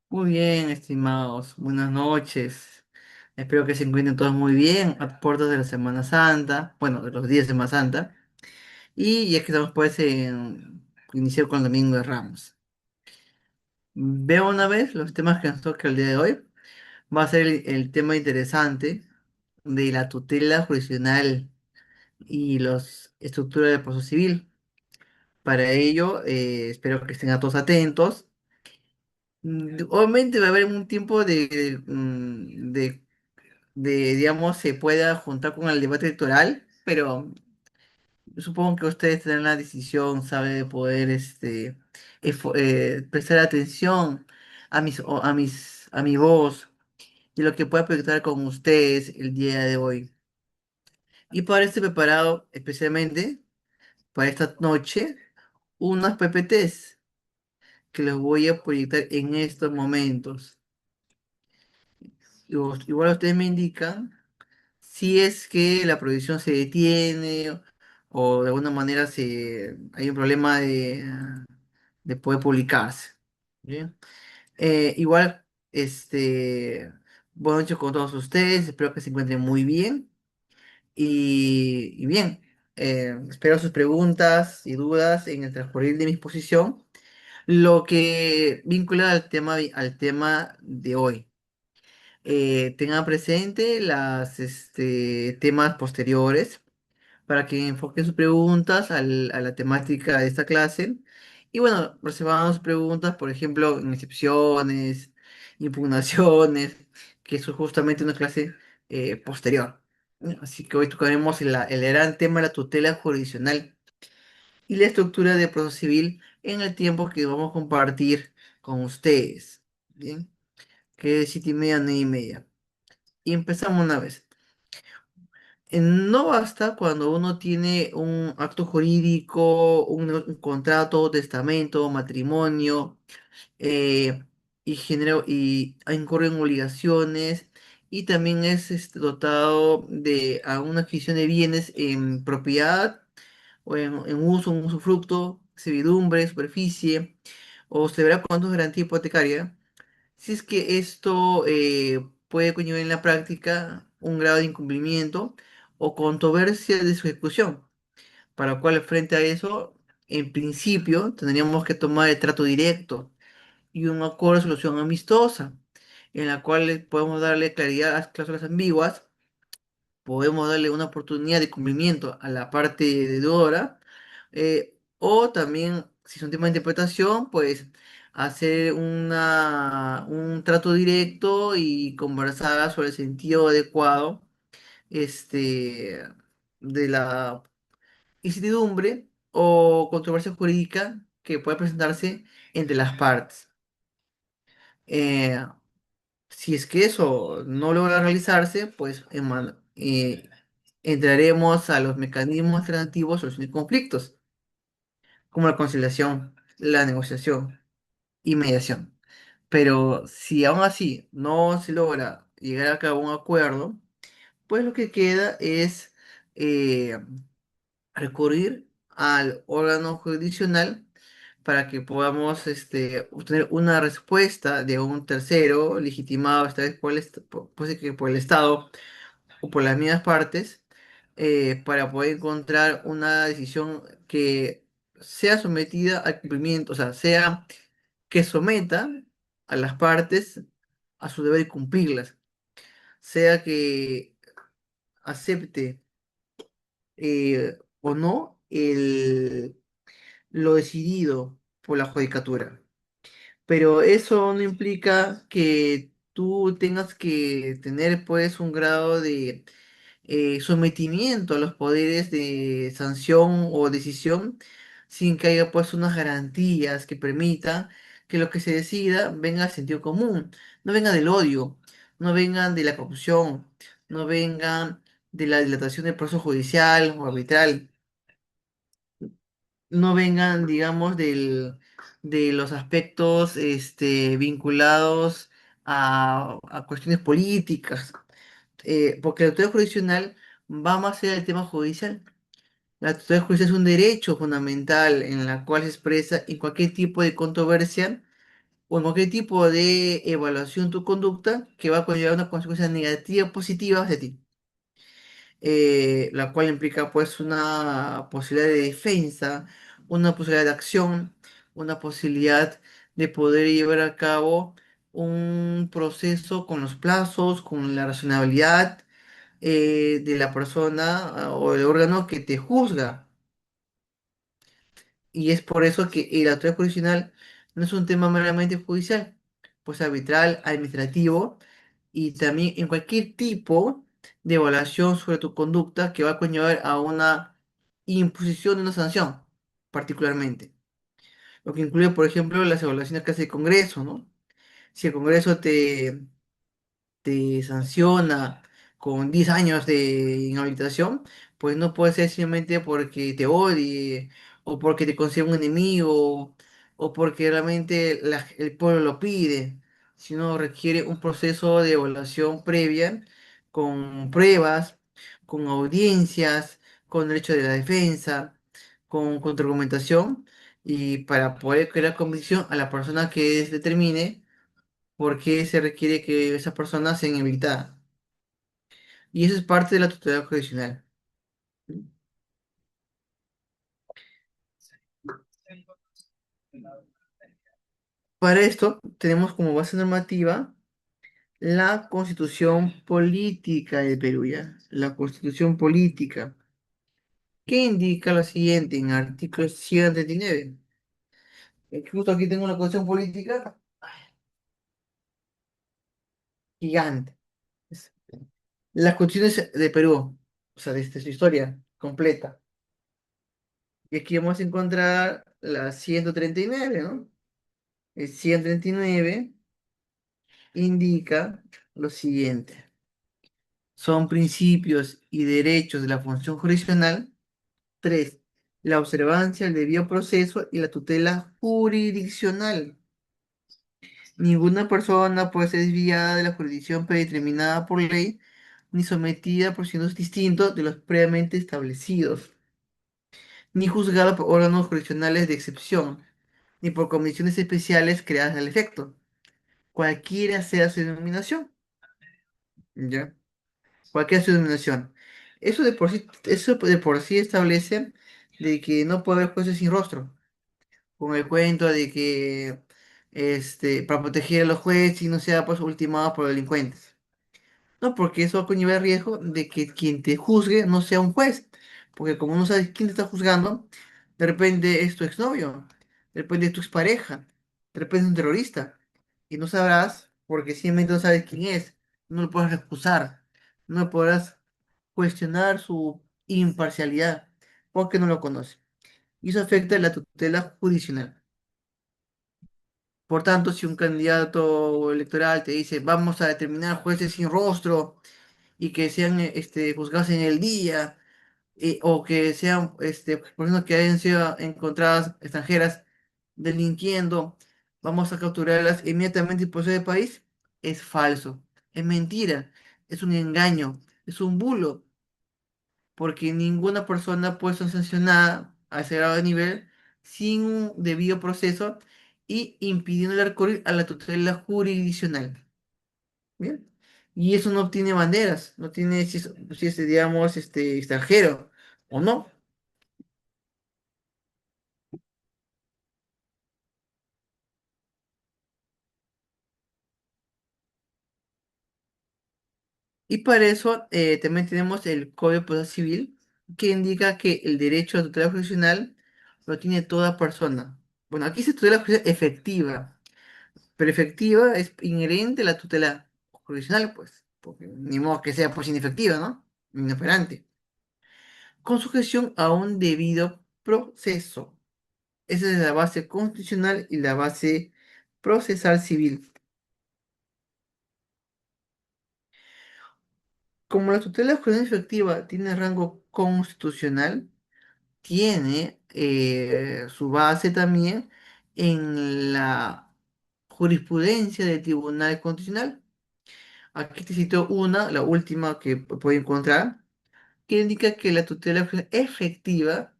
Muy bien, estimados. Buenas noches. Espero que se encuentren todos muy bien a puertas de la Semana Santa, bueno, de los días de Semana Santa. Y ya que estamos pues en iniciar con el Domingo de Ramos. Veo una vez los temas que nos toca el día de hoy. Va a ser el tema interesante de la tutela jurisdiccional y las estructuras del proceso civil. Para ello, espero que estén a todos atentos. Obviamente va a haber un tiempo digamos, se pueda juntar con el debate electoral, pero supongo que ustedes tendrán la decisión, sabe, de poder prestar atención a mi voz y lo que pueda proyectar con ustedes el día de hoy. Y para este preparado especialmente para esta noche unas PPTs que los voy a proyectar en estos momentos. Igual ustedes me indican si es que la producción se detiene o de alguna manera hay un problema de poder publicarse. ¿Bien? Igual, buenas noches con todos ustedes, espero que se encuentren muy bien y bien, espero sus preguntas y dudas en el transcurrir de mi exposición, lo que vincula al tema de hoy. Tengan presente las temas posteriores para que enfoquen sus preguntas a la temática de esta clase. Y bueno, recibamos preguntas, por ejemplo, en excepciones, impugnaciones, que eso es justamente una clase posterior. Así que hoy tocaremos el gran tema de la tutela jurisdiccional y la estructura de proceso civil en el tiempo que vamos a compartir con ustedes. Bien, que es 7:30, 9:30. Y empezamos una vez. No basta cuando uno tiene un acto jurídico, un contrato, testamento, matrimonio, eh, y incurre en obligaciones, y también es dotado de a una adquisición de bienes en propiedad o en uso, un usufructo, servidumbre, superficie, o se verá cuánto es garantía hipotecaria. Si es que esto puede conllevar en la práctica un grado de incumplimiento o controversia de su ejecución, para lo cual frente a eso, en principio, tendríamos que tomar el trato directo y un acuerdo de solución amistosa, en la cual podemos darle claridad a las cláusulas ambiguas, podemos darle una oportunidad de cumplimiento a la parte deudora, o también, si es un tema de interpretación, pues hacer un trato directo y conversar sobre el sentido adecuado este, de la incertidumbre o controversia jurídica que pueda presentarse entre las partes. Eh, si es que eso no logra realizarse, pues entraremos a los mecanismos alternativos de solución de conflictos, como la conciliación, la negociación y mediación. Pero si aún así no se logra llegar a cabo un acuerdo, pues lo que queda es eh, recurrir al órgano jurisdiccional para que podamos obtener una respuesta de un tercero legitimado, esta vez puede ser que por el Estado o por las mismas partes, para poder encontrar una decisión que sea sometida al cumplimiento, o sea, sea que someta a las partes a su deber de cumplirlas, sea que acepte o no lo decidido por la judicatura. Pero eso no implica que tú tengas que tener pues un grado de sometimiento a los poderes de sanción o decisión sin que haya pues unas garantías que permitan que lo que se decida venga del sentido común, no venga del odio, no vengan de la corrupción, no vengan de la dilatación del proceso judicial o arbitral, no vengan, digamos, de los aspectos vinculados a cuestiones políticas, porque la autoridad jurisdiccional va más allá del tema judicial. La tutela judicial es un derecho fundamental en la cual se expresa en cualquier tipo de controversia o en cualquier tipo de evaluación de tu conducta que va a conllevar una consecuencia negativa o positiva hacia ti, la cual implica pues una posibilidad de defensa, una posibilidad de acción, una posibilidad de poder llevar a cabo un proceso con los plazos, con la razonabilidad de la persona o el órgano que te juzga. Y es por eso que el autoridad jurisdiccional no es un tema meramente judicial, pues arbitral, administrativo y también en cualquier tipo de evaluación sobre tu conducta que va a conllevar a una imposición de una sanción, particularmente. Lo que incluye, por ejemplo, las evaluaciones que hace el Congreso, ¿no? Si el Congreso te sanciona con 10 años de inhabilitación, pues no puede ser simplemente porque te odie o porque te considera un enemigo o porque realmente el pueblo lo pide, sino requiere un proceso de evaluación previa con pruebas, con audiencias, con derecho de la defensa, con contraargumentación y para poder crear convicción a la persona que determine por qué se requiere que esa persona sea inhabilitada. Y eso es parte de la tutela jurisdiccional. Para esto tenemos como base normativa la Constitución Política de Perú, ¿ya? La Constitución Política, que indica lo siguiente en artículo 139. Justo aquí tengo una Constitución Política gigante. Es- Las constituciones de Perú, o sea, desde su historia completa. Y aquí vamos a encontrar la 139, ¿no? El 139 indica lo siguiente. Son principios y derechos de la función jurisdiccional. 3. La observancia, el debido proceso y la tutela jurisdiccional. Ninguna persona puede ser desviada de la jurisdicción predeterminada por ley ni sometida a procedimientos distintos de los previamente establecidos, ni juzgada por órganos jurisdiccionales de excepción, ni por comisiones especiales creadas al efecto, cualquiera sea su denominación. ¿Ya? Cualquier denominación. Eso de por sí establece de que no puede haber jueces sin rostro, con el cuento de que para proteger a los jueces y no sea pues ultimado por delincuentes. No, porque eso conlleva el riesgo de que quien te juzgue no sea un juez, porque como no sabes quién te está juzgando, de repente es tu exnovio, de repente es tu expareja, de repente es un terrorista, y no sabrás porque simplemente no sabes quién es, no lo puedes recusar, no podrás cuestionar su imparcialidad, porque no lo conoces. Y eso afecta la tutela jurisdiccional. Por tanto, si un candidato electoral te dice, vamos a determinar jueces sin rostro, y que sean juzgados en el día, o que sean personas que hayan sido encontradas extranjeras delinquiendo, vamos a capturarlas inmediatamente y proceder del país, es falso, es mentira, es un engaño, es un bulo, porque ninguna persona puede ser sancionada a ese grado de nivel sin un debido proceso y impidiéndole recurrir a la tutela jurisdiccional. Bien. Y eso no tiene banderas, no tiene si es, digamos, extranjero o no. Y para eso también tenemos el Código de Procesal Civil, que indica que el derecho a tutela jurisdiccional lo tiene toda persona. Bueno, aquí se tutela jurisdiccional efectiva, pero efectiva es inherente a la tutela jurisdiccional, pues, porque ni modo que sea pues inefectiva, ¿no? Inoperante. Con sujeción a un debido proceso. Esa es la base constitucional y la base procesal civil. Como la tutela judicial efectiva tiene rango constitucional, tiene su base también en la jurisprudencia del Tribunal Constitucional. Aquí te cito una, la última que puedo encontrar, que indica que la tutela judicial efectiva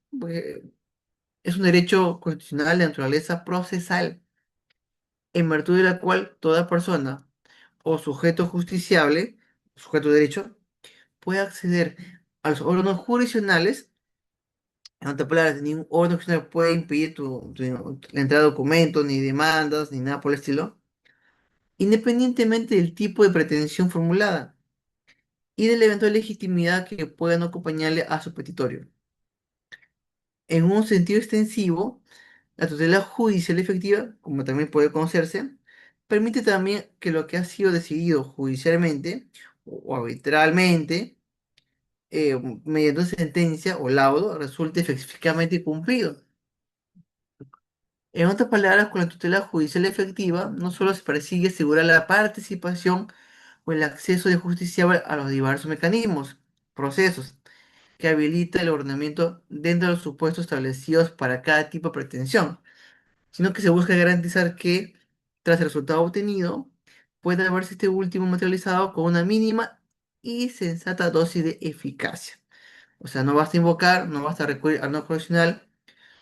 es un derecho constitucional de naturaleza procesal en virtud de la cual toda persona o sujeto justiciable, sujeto de derecho, puede acceder a los órganos jurisdiccionales. En otras palabras, ningún órgano jurisdiccional puede impedir la entrada de documentos, ni demandas, ni nada por el estilo, independientemente del tipo de pretensión formulada y de la eventual legitimidad que puedan acompañarle a su petitorio. En un sentido extensivo, la tutela judicial efectiva, como también puede conocerse, permite también que lo que ha sido decidido judicialmente o arbitralmente, mediante una sentencia o laudo, resulte efectivamente cumplido. En otras palabras, con la tutela judicial efectiva, no solo se persigue asegurar la participación o el acceso de justiciable a los diversos mecanismos, procesos, que habilita el ordenamiento dentro de los supuestos establecidos para cada tipo de pretensión, sino que se busca garantizar que, tras el resultado obtenido, pueda verse este último materializado con una mínima y sensata dosis de eficacia. O sea, no basta invocar, no basta recurrir al no condicional,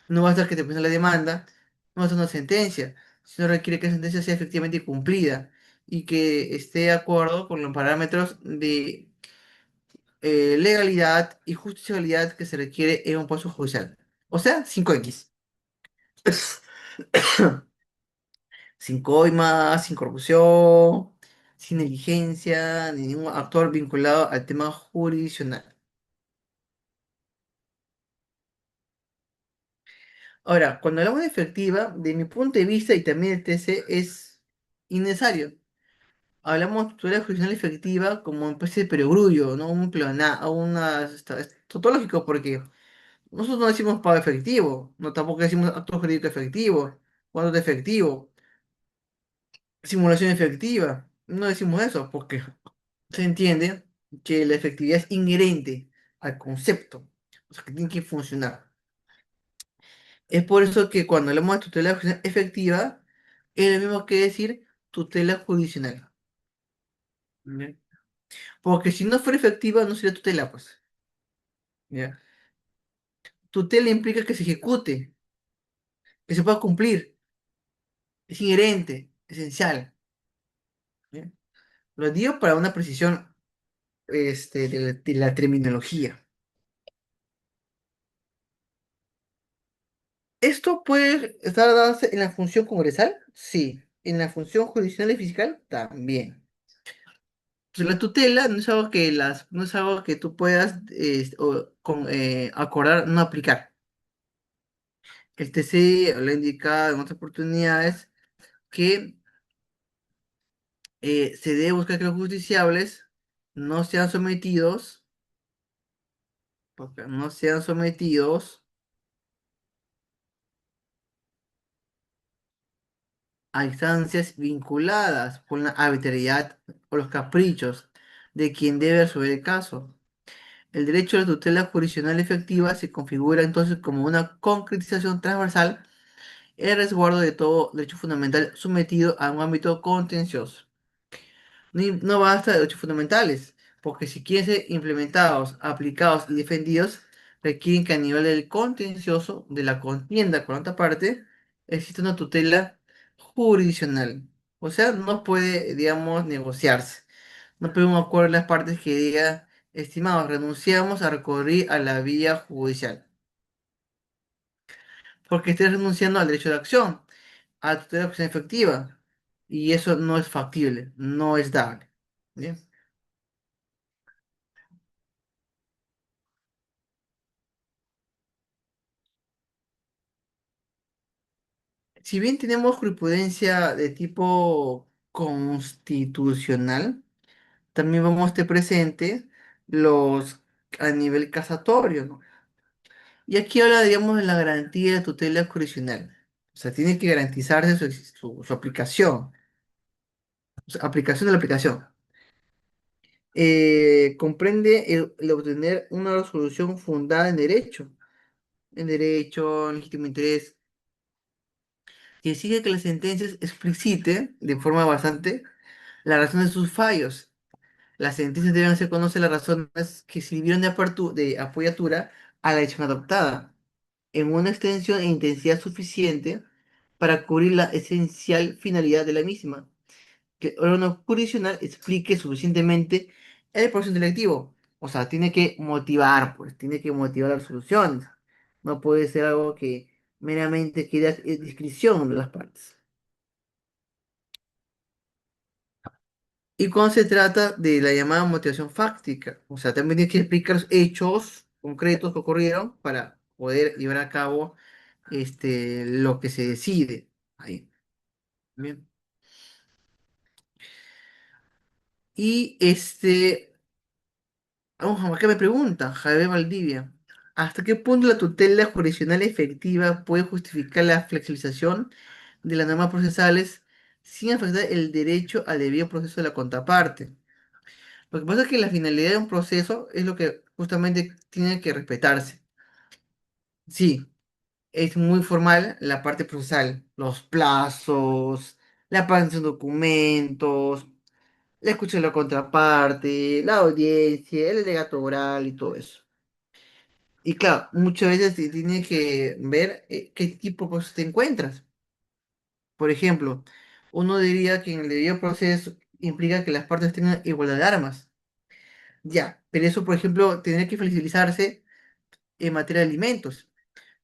no basta que te presenten la demanda, no basta una sentencia, sino requiere que la sentencia sea efectivamente cumplida y que esté de acuerdo con los parámetros de legalidad y justiciabilidad que se requiere en un proceso judicial. O sea, 5X. Sin coimas, sin corrupción, sin negligencia, ni ningún actor vinculado al tema jurisdiccional. Ahora, cuando hablamos de efectiva, de mi punto de vista y también del TC, es innecesario. Hablamos de tutela jurisdiccional efectiva como una especie de perogrullo, ¿no? Un plena, una, es tautológico, porque nosotros no decimos pago efectivo, no tampoco decimos acto jurídico efectivo, cuando es efectivo, simulación efectiva, no decimos eso, porque se entiende que la efectividad es inherente al concepto, o sea, que tiene que funcionar. Es por eso que cuando hablamos de tutela judicial efectiva, es lo mismo que decir tutela jurisdiccional. ¿Ya? Porque si no fuera efectiva, no sería tutela, pues. ¿Ya? Tutela implica que se ejecute, que se pueda cumplir, es inherente, esencial. ¿Ya? Lo digo para una precisión de la terminología. ¿Esto puede estar dado en la función congresal? Sí. ¿En la función judicial y fiscal? También. Pues la tutela no es algo que tú puedas acordar no aplicar. El TC lo ha indicado en otras oportunidades que se debe buscar que los justiciables no sean sometidos, no sean sometidos a instancias vinculadas por la arbitrariedad o los caprichos de quien debe resolver el caso. El derecho a la tutela jurisdiccional efectiva se configura entonces como una concretización transversal en el resguardo de todo derecho fundamental sometido a un ámbito contencioso. No basta de derechos fundamentales, porque si quieren ser implementados, aplicados y defendidos, requieren que a nivel del contencioso de la contienda con otra parte exista una tutela jurisdiccional. O sea, no puede, digamos, negociarse. No puede un acuerdo en las partes que diga, estimados, renunciamos a recurrir a la vía judicial, porque estés renunciando al derecho de acción, a la tutela de acción efectiva, y eso no es factible, no es dable. ¿Bien? Si bien tenemos jurisprudencia de tipo constitucional, también vamos a tener presente los a nivel casatorio, ¿no? Y aquí habla, digamos, de la garantía de tutela jurisdiccional. O sea, tiene que garantizarse su aplicación, aplicación de la aplicación. Comprende el obtener una resolución fundada en derecho, en legítimo interés, y exige que la sentencia explicite de forma bastante la razón de sus fallos. Las sentencias deben hacer conocer las razones que sirvieron de apoyatura a la decisión adoptada, en una extensión e intensidad suficiente para cubrir la esencial finalidad de la misma, que el órgano jurisdiccional explique suficientemente el proceso intelectivo. O sea, tiene que motivar, pues, tiene que motivar las soluciones. No puede ser algo que meramente quede a discreción de las partes. Y cuando se trata de la llamada motivación fáctica, o sea, también tiene que explicar los hechos concretos que ocurrieron para poder llevar a cabo lo que se decide ahí. Bien. Y acá me pregunta Javier Valdivia, ¿hasta qué punto la tutela jurisdiccional efectiva puede justificar la flexibilización de las normas procesales sin afectar el derecho al debido proceso de la contraparte? Lo que pasa es que la finalidad de un proceso es lo que justamente tiene que respetarse. Sí, es muy formal la parte procesal, los plazos, la aparición de documentos, la escucha de la contraparte, la audiencia, el alegato oral y todo eso. Y claro, muchas veces se tiene que ver qué tipo de cosas te encuentras. Por ejemplo, uno diría que en el debido proceso implica que las partes tengan igualdad de armas. Ya, pero eso, por ejemplo, tendría que flexibilizarse en materia de alimentos.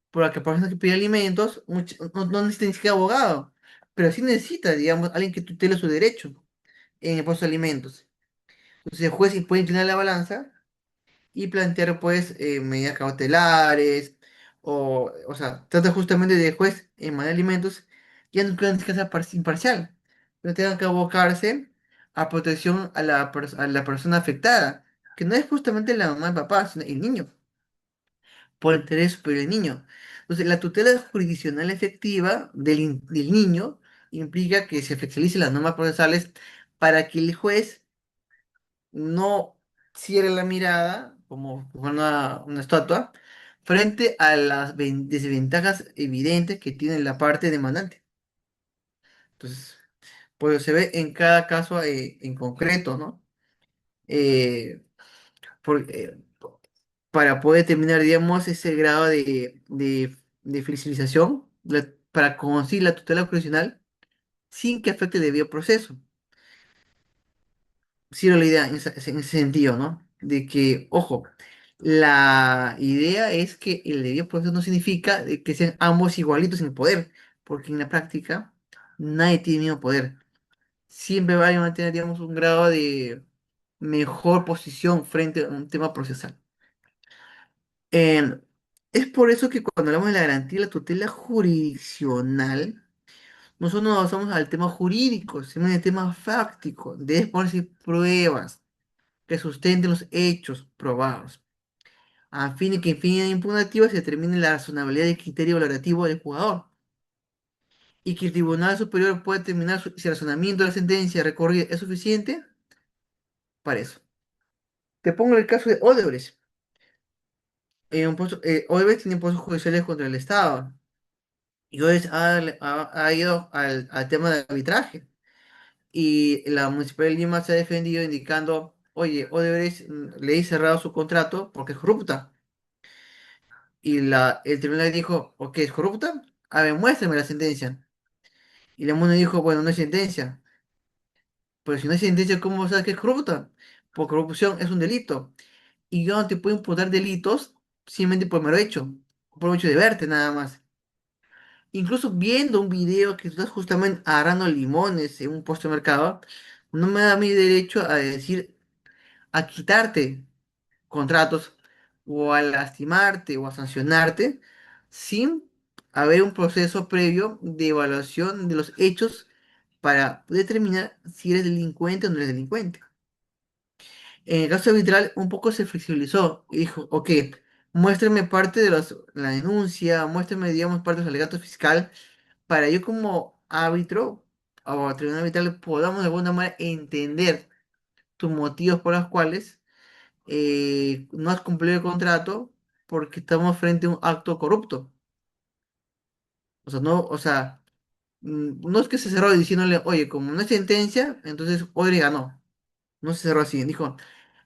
Por la que persona que pide alimentos no necesita ni siquiera abogado, pero sí necesita, digamos, alguien que tutele su derecho en el proceso de alimentos. Entonces el juez puede inclinar la balanza y plantear pues medidas cautelares o sea, trata justamente de juez en materia de alimentos ya no tengan que ser imparcial, no tengan que abocarse a protección a a la persona afectada, que no es justamente la mamá y papá, sino el niño, por el interés superior del niño. Entonces, la tutela jurisdiccional efectiva del niño implica que se flexibilicen las normas procesales para que el juez no cierre la mirada, como una estatua, frente a las desventajas evidentes que tiene la parte demandante. Entonces, pues se ve en cada caso en concreto, ¿no? Eh, por- eh, para poder determinar, digamos, ese grado de flexibilización para conseguir la tutela jurisdiccional sin que afecte el debido proceso. Sí, era la idea en ese sentido, ¿no? De que, ojo, la idea es que el debido proceso no significa de que sean ambos igualitos en el poder, porque en la práctica nadie tiene el mismo poder. Siempre va a mantener, digamos, un grado de mejor posición frente a un tema procesal. Eh, es por eso que cuando hablamos de la garantía de la tutela jurisdiccional, nosotros nos basamos al tema jurídico, sino en el tema fáctico, de exponerse pruebas que sustenten los hechos probados, a fin de que en fin impugnativa se determine la razonabilidad del criterio valorativo del jugador, y que el Tribunal Superior pueda determinar si el razonamiento de la sentencia recorrida es suficiente para eso. Te pongo el caso de Odebrecht. Odebrecht tiene impuestos judiciales contra el Estado, y Odebrecht ha ido al tema del arbitraje. Y la Municipalidad de Lima se ha defendido indicando, oye, Odebrecht le ha cerrado su contrato porque es corrupta. Y el tribunal dijo, ok, ¿es corrupta? A ver, muéstrame la sentencia. Y la MUNE dijo, bueno, no hay sentencia. Pero si no hay sentencia, ¿cómo sabes que es corrupta? Por corrupción es un delito. Y yo no te puedo imputar delitos simplemente por mero hecho, por el hecho de verte nada más. Incluso viendo un video que tú estás justamente agarrando limones en un puesto de mercado, no me da mi derecho a decir, a quitarte contratos o a lastimarte o a sancionarte sin haber un proceso previo de evaluación de los hechos para determinar si eres delincuente o no eres delincuente. En el caso arbitral, un poco se flexibilizó y dijo, ok, muéstrame parte de la denuncia, muéstrame, digamos, parte de los alegatos fiscal para yo como árbitro o tribunal arbitral podamos de alguna manera entender tus motivos por los cuales no has cumplido el contrato porque estamos frente a un acto corrupto. O sea, no, o sea, no es que se cerró diciéndole, oye, como no hay sentencia, entonces Odri ganó. No se cerró así. Dijo,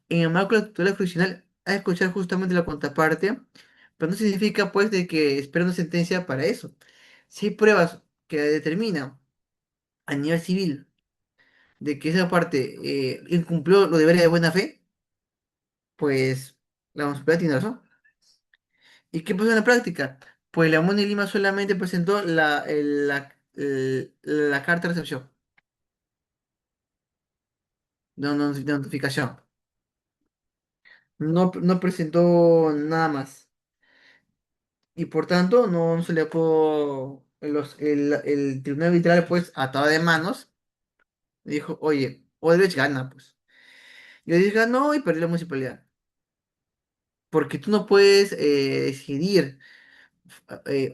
en el marco de la tutela jurisdiccional, hay que escuchar justamente la contraparte, pero no significa pues de que espera una sentencia para eso. Si hay pruebas que determina a nivel civil de que esa parte incumplió los deberes de buena fe, pues la municipalidad tiene razón. ¿Y qué pasó en la práctica? Pues la MUNI Lima solamente presentó la carta de recepción, de notificación. No presentó nada más. Y por tanto, no se le pudo. El tribunal arbitral, pues, atado de manos, dijo: oye, Odebrecht gana, pues. Y Odebrecht ganó y perdió la municipalidad. Porque tú no puedes decidir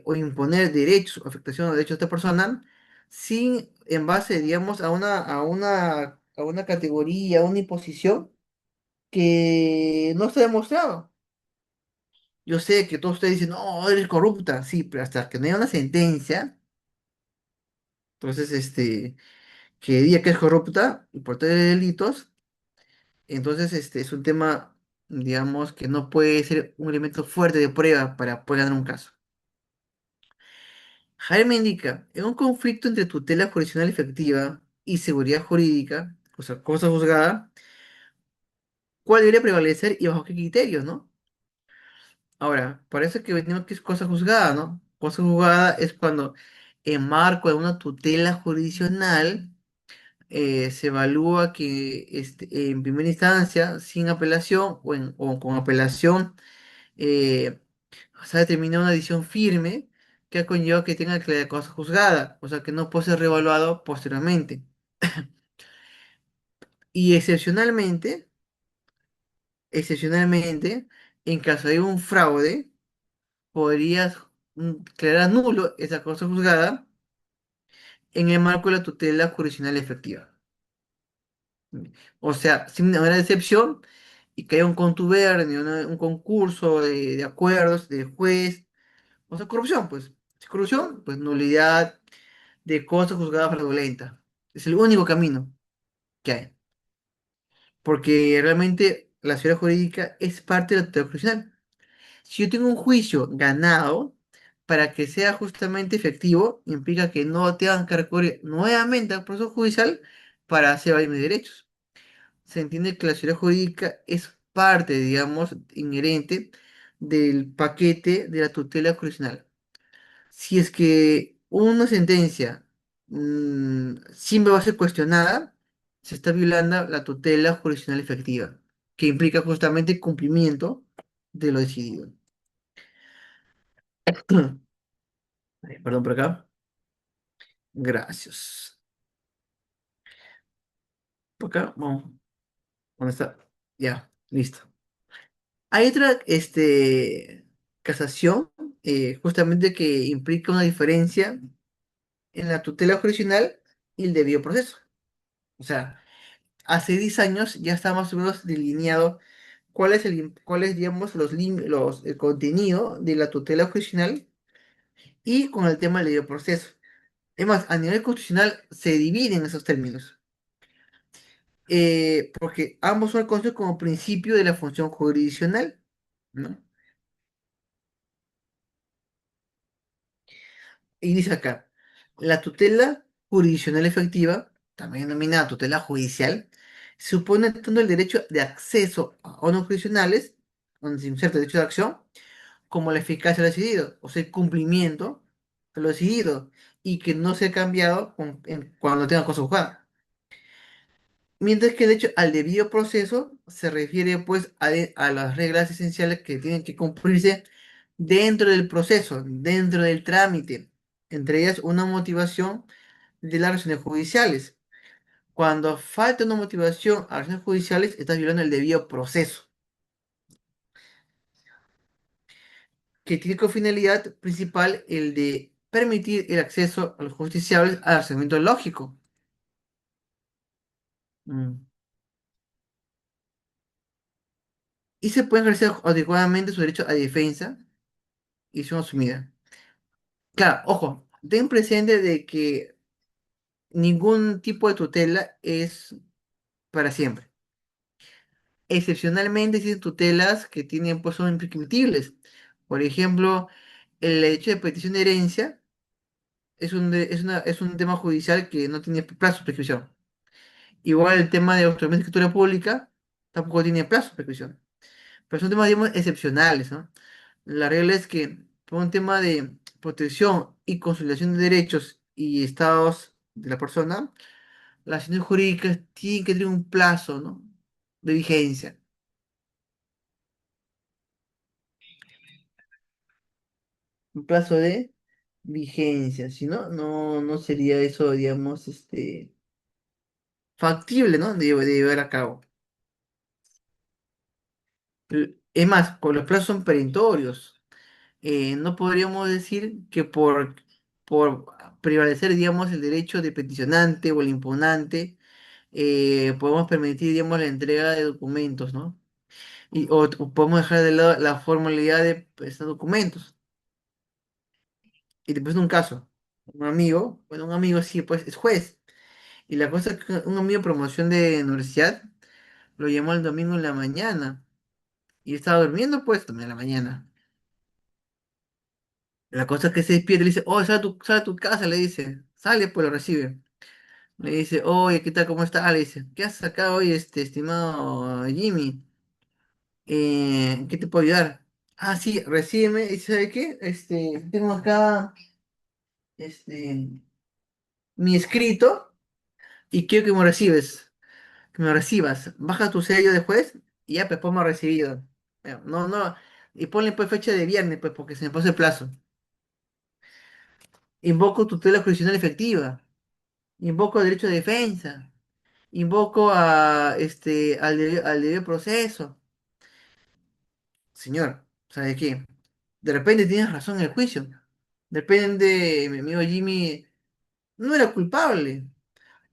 o imponer derechos o afectación a derechos de esta persona sin, en base, digamos, a una categoría, a una imposición que no está demostrado. Yo sé que todos ustedes dicen: no, eres corrupta, sí, pero hasta que no haya una sentencia, entonces, que diga que es corrupta y por tener delitos, entonces, es un tema, digamos, que no puede ser un elemento fuerte de prueba para poder ganar un caso. Jaime indica: en un conflicto entre tutela jurisdiccional efectiva y seguridad jurídica, o sea, cosa juzgada, ¿cuál debería prevalecer y bajo qué criterios, no? Ahora, parece que venimos que es cosa juzgada, ¿no? Cosa juzgada es cuando, en marco de una tutela jurisdiccional, se evalúa que, en primera instancia, sin apelación o con apelación, eh, se ha determinado una decisión firme que ha conllevado que tenga que la cosa juzgada, o sea, que no puede ser reevaluado posteriormente. Y excepcionalmente, en caso de un fraude, podrías declarar nulo esa cosa juzgada en el marco de la tutela jurisdiccional efectiva. O sea, sin una excepción y que haya un contubernio, un concurso de acuerdos del juez, o sea, corrupción, pues. Si corrupción, pues nulidad de cosa juzgada fraudulenta. Es el único camino que hay. Porque realmente la seguridad jurídica es parte de la tutela jurisdiccional. Si yo tengo un juicio ganado, para que sea justamente efectivo, implica que no tengan que recurrir nuevamente al proceso judicial para hacer valer mis derechos. Se entiende que la seguridad jurídica es parte, digamos, inherente del paquete de la tutela jurisdiccional. Si es que una sentencia siempre va a ser cuestionada, se está violando la tutela jurisdiccional efectiva, que implica justamente cumplimiento de lo decidido. Ay, perdón por acá. Gracias. Por acá, vamos. ¿Dónde está? Ya, listo. Hay otra, casación, justamente que implica una diferencia en la tutela jurisdiccional y el debido proceso. O sea, hace 10 años ya está más o menos delineado cuál es, digamos, el contenido de la tutela jurisdiccional y con el tema del debido proceso. Es más, a nivel constitucional se dividen esos términos, porque ambos son conocidos como principio de la función jurisdiccional, ¿no? Y dice acá: la tutela jurisdiccional efectiva, también denominada tutela judicial, supone tanto el derecho de acceso a órganos jurisdiccionales, donde se inserta el derecho de acción, como la eficacia de lo decidido, o sea, el cumplimiento de lo decidido, y que no sea cambiado cuando tenga cosa juzgada. Mientras que el derecho al debido proceso se refiere, pues, a las reglas esenciales que tienen que cumplirse dentro del proceso, dentro del trámite, entre ellas una motivación de las acciones judiciales. Cuando falta una motivación a las acciones judiciales, estás violando el debido proceso, que tiene como finalidad principal el de permitir el acceso a los justiciables al razonamiento lógico. Mm. Y se puede ejercer adecuadamente su derecho a defensa y su asumida. Claro, ojo, ten presente de que ningún tipo de tutela es para siempre. Excepcionalmente existen tutelas que tienen, pues, son imprescriptibles. Por ejemplo, el derecho de petición de herencia es un tema judicial que no tiene plazo de prescripción. Igual el tema de autonomía de escritura pública tampoco tiene plazo de prescripción. Pero son temas, digamos, excepcionales, ¿no? La regla es que por un tema de protección y consolidación de derechos y estados de la persona, las acciones jurídicas tienen que tener un plazo, ¿no? De vigencia. Un plazo de vigencia. Si no, no sería eso, digamos, factible, ¿no? De llevar a cabo. Es más, con los plazos son perentorios. No podríamos decir que por prevalecer, digamos, el derecho del peticionante o el impugnante, podemos permitir, digamos, la entrega de documentos, ¿no? O podemos dejar de lado la formalidad de estos documentos. Y te presento un caso. Un amigo, bueno, un amigo sí, pues es juez. Y la cosa es que un amigo de promoción de universidad lo llamó el domingo en la mañana. Y estaba durmiendo, pues, también en la mañana. La cosa es que se despierta y le dice, oh, sal a tu casa, le dice. Sale, pues lo recibe. Le dice, oye, ¿qué tal? ¿Cómo está? Le dice, ¿qué has sacado hoy, estimado Jimmy? ¿En qué te puedo ayudar? Ah, sí, recíbeme. Y ¿sabe qué? Tengo acá, este, mi escrito y quiero que me recibas. Baja tu sello de juez y ya, pues, ponme recibido. No, no, y ponle, pues, fecha de viernes, pues, porque se me pasó el plazo. Invoco tutela jurisdiccional efectiva. Invoco derecho de defensa. Invoco al debido proceso. Señor, ¿sabe qué? De repente tienes razón en el juicio. De repente mi amigo Jimmy no era culpable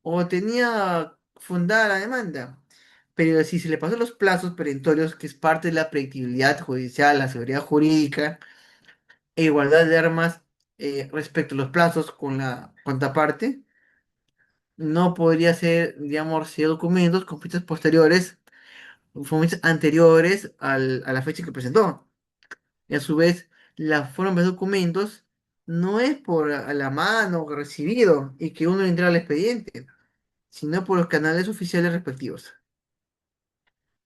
o tenía fundada la demanda. Pero si se le pasó los plazos perentorios, que es parte de la predictibilidad judicial, la seguridad jurídica e igualdad de armas respecto a los plazos con la contraparte, no podría ser, digamos, si documentos con fechas posteriores, con fechas anteriores a la fecha que presentó. Y a su vez, la forma de documentos no es por a la mano o recibido y que uno entra al expediente, sino por los canales oficiales respectivos.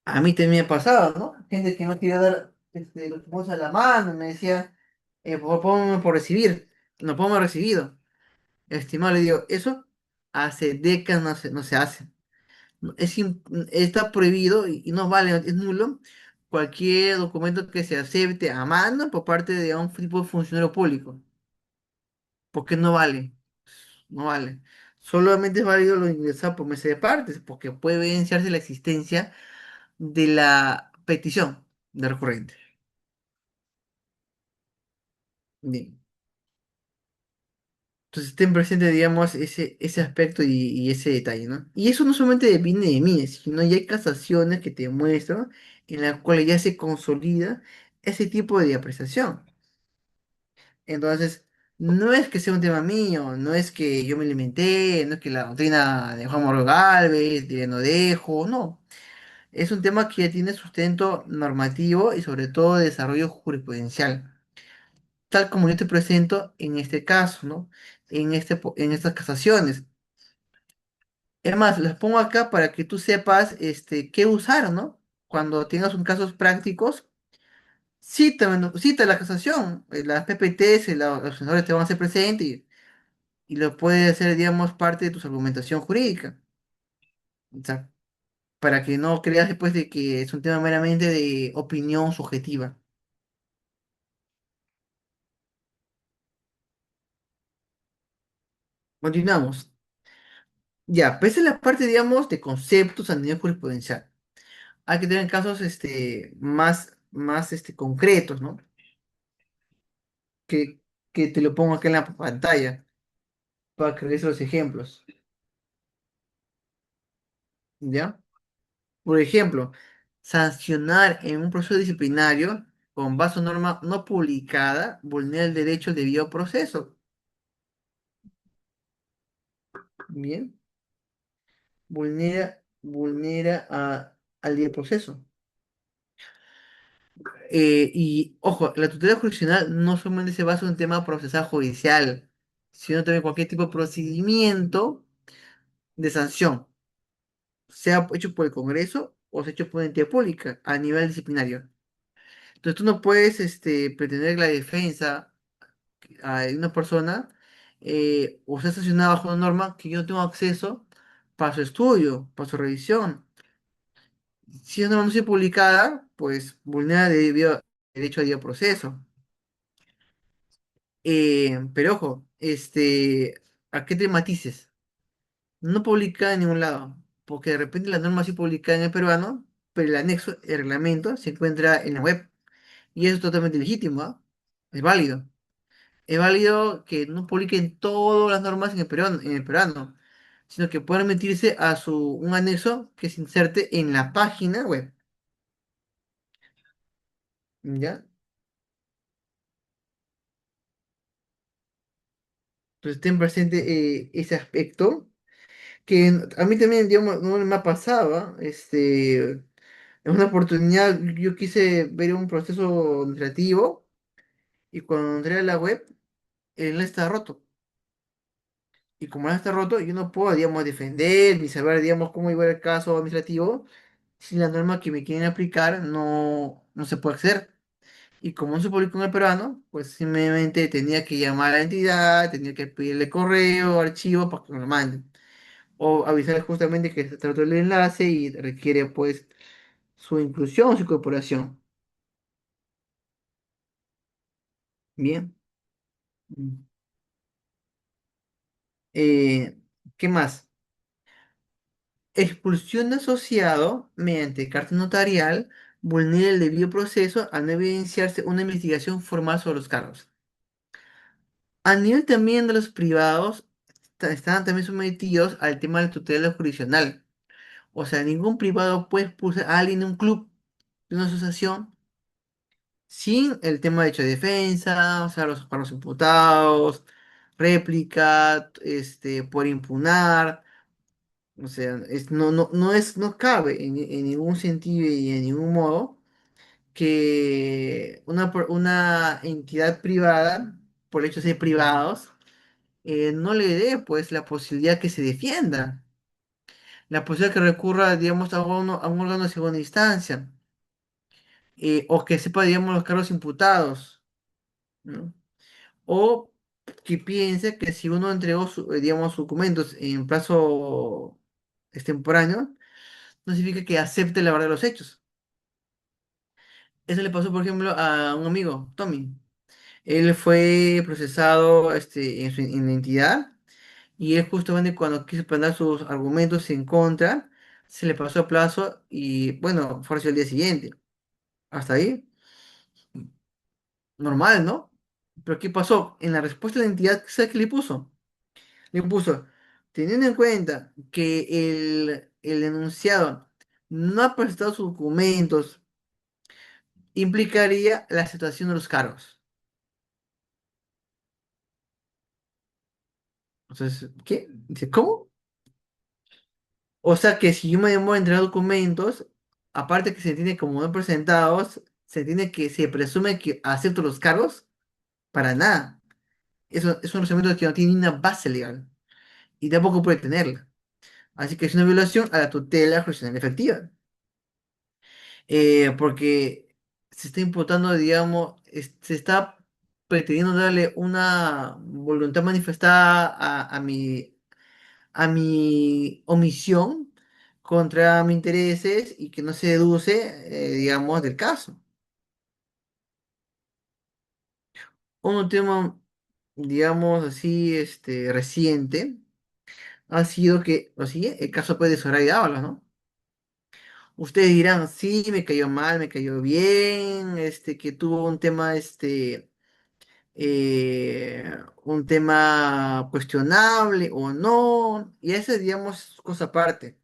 A mí también me ha pasado, ¿no? Gente que no quería dar los documentos a la mano, me decía, ponme por recibir, no ponme recibido. Estimado, le digo, eso hace décadas no se hace. Está prohibido y no vale, es nulo cualquier documento que se acepte a mano por parte de un tipo de funcionario público, porque no vale, no vale. Solamente es válido lo ingresado por mesa de partes, porque puede evidenciarse la existencia de la petición de recurrente. Bien. Entonces ten presente, digamos, ese aspecto y ese detalle, ¿no? Y eso no solamente depende de mí, sino ya hay casaciones que te muestran en las cuales ya se consolida ese tipo de apreciación. Entonces, no es que sea un tema mío, no es que yo me lo inventé, no es que la doctrina de Juan Moreno Galvez, de no dejo, no. Es un tema que ya tiene sustento normativo y sobre todo de desarrollo jurisprudencial, tal como yo te presento en este caso, ¿no? En estas casaciones. Es más, las pongo acá para que tú sepas qué usar, ¿no? Cuando tengas un casos prácticos, cita la casación, las PPTs, los senadores te van a hacer presente y lo puedes hacer, digamos, parte de tu argumentación jurídica. O sea, para que no creas después de que es un tema meramente de opinión subjetiva. Continuamos. Ya, pese a la parte, digamos, de conceptos a nivel jurisprudencial, hay que tener casos más concretos, ¿no? Que, que te lo pongo acá en la pantalla para que veas los ejemplos, ¿ya? Por ejemplo, sancionar en un proceso disciplinario con base a norma no publicada vulnera el derecho al debido proceso, ¿bien? Al debido proceso. Y, ojo, la tutela jurisdiccional no solamente se basa en un tema procesal judicial, sino también cualquier tipo de procedimiento de sanción, sea hecho por el Congreso o sea hecho por una entidad pública a nivel disciplinario. Entonces tú no puedes pretender que la defensa de una persona o sea sancionada bajo una norma que yo no tengo acceso para su estudio, para su revisión. Si es una norma no sido publicada, pues vulnera derecho a debido proceso. Pero ojo, ¿a qué te matices? No publicada en ningún lado, porque de repente la norma sí publicada en el peruano, pero el anexo, el reglamento, se encuentra en la web. Y eso es totalmente legítimo, ¿ah? Es válido. Es válido que no publiquen todas las normas en el peruano, sino que puedan remitirse a un anexo que se inserte en la página web. ¿Ya? Entonces ten presente ese aspecto, que a mí también, digamos, no me ha pasado, ¿ah? En una oportunidad yo quise ver un proceso administrativo y cuando entré a la web, el enlace está roto. Y como el enlace está roto, yo no puedo, digamos, defender ni saber, digamos, cómo iba el caso administrativo si la norma que me quieren aplicar no se puede hacer. Y como no se publicó en el peruano, pues simplemente tenía que llamar a la entidad, tenía que pedirle correo, archivo para que me lo manden. O avisar justamente que se trató el enlace y requiere pues su inclusión, su incorporación. Bien. Mm. Eh, ¿Qué más? Expulsión de asociado mediante carta notarial vulnera el debido proceso al no evidenciarse una investigación formal sobre los cargos. A nivel también de los privados, están también sometidos al tema de la tutela jurisdiccional. O sea, ningún privado puede expulsar a alguien de un club, de una asociación, sin el tema de hecho de defensa, o sea, para los imputados, réplica, por impugnar. O sea, no cabe en ningún sentido y en ningún modo que una entidad privada, por el hecho de ser privados, no le dé pues la posibilidad que se defienda, la posibilidad que recurra, digamos, a un órgano de segunda instancia, o que sepa, digamos, los cargos imputados, ¿no? O que piense que si uno entregó, digamos, sus documentos en plazo extemporáneo, no significa que acepte la verdad de los hechos. Eso le pasó, por ejemplo, a un amigo, Tommy. Él fue procesado en la entidad y él justamente cuando quiso plantear sus argumentos en contra, se le pasó a plazo y bueno, fue el día siguiente. Hasta ahí, normal, ¿no? Pero ¿qué pasó? En la respuesta de la entidad, ¿sabes qué le puso? Le puso, teniendo en cuenta que el enunciado no ha presentado sus documentos, implicaría la aceptación de los cargos. Entonces, ¿qué? Dice, ¿cómo? O sea que si yo me demoro en entregar documentos, aparte que se tiene como no presentados, se tiene que, se presume que acepto los cargos, para nada. Eso es un procedimiento que no tiene ni una base legal y tampoco puede tenerla. Así que es una violación a la tutela jurisdiccional efectiva. Porque se está imputando, digamos, se está pretendiendo darle una voluntad manifestada a mi omisión contra mis intereses y que no se deduce, digamos, del caso. Un tema, digamos así, reciente ha sido que, o sí, el caso pues, de Soraya Ábalos, ¿no? Ustedes dirán, sí, me cayó mal, me cayó bien, que tuvo un tema cuestionable o no, y eso, digamos, es cosa aparte.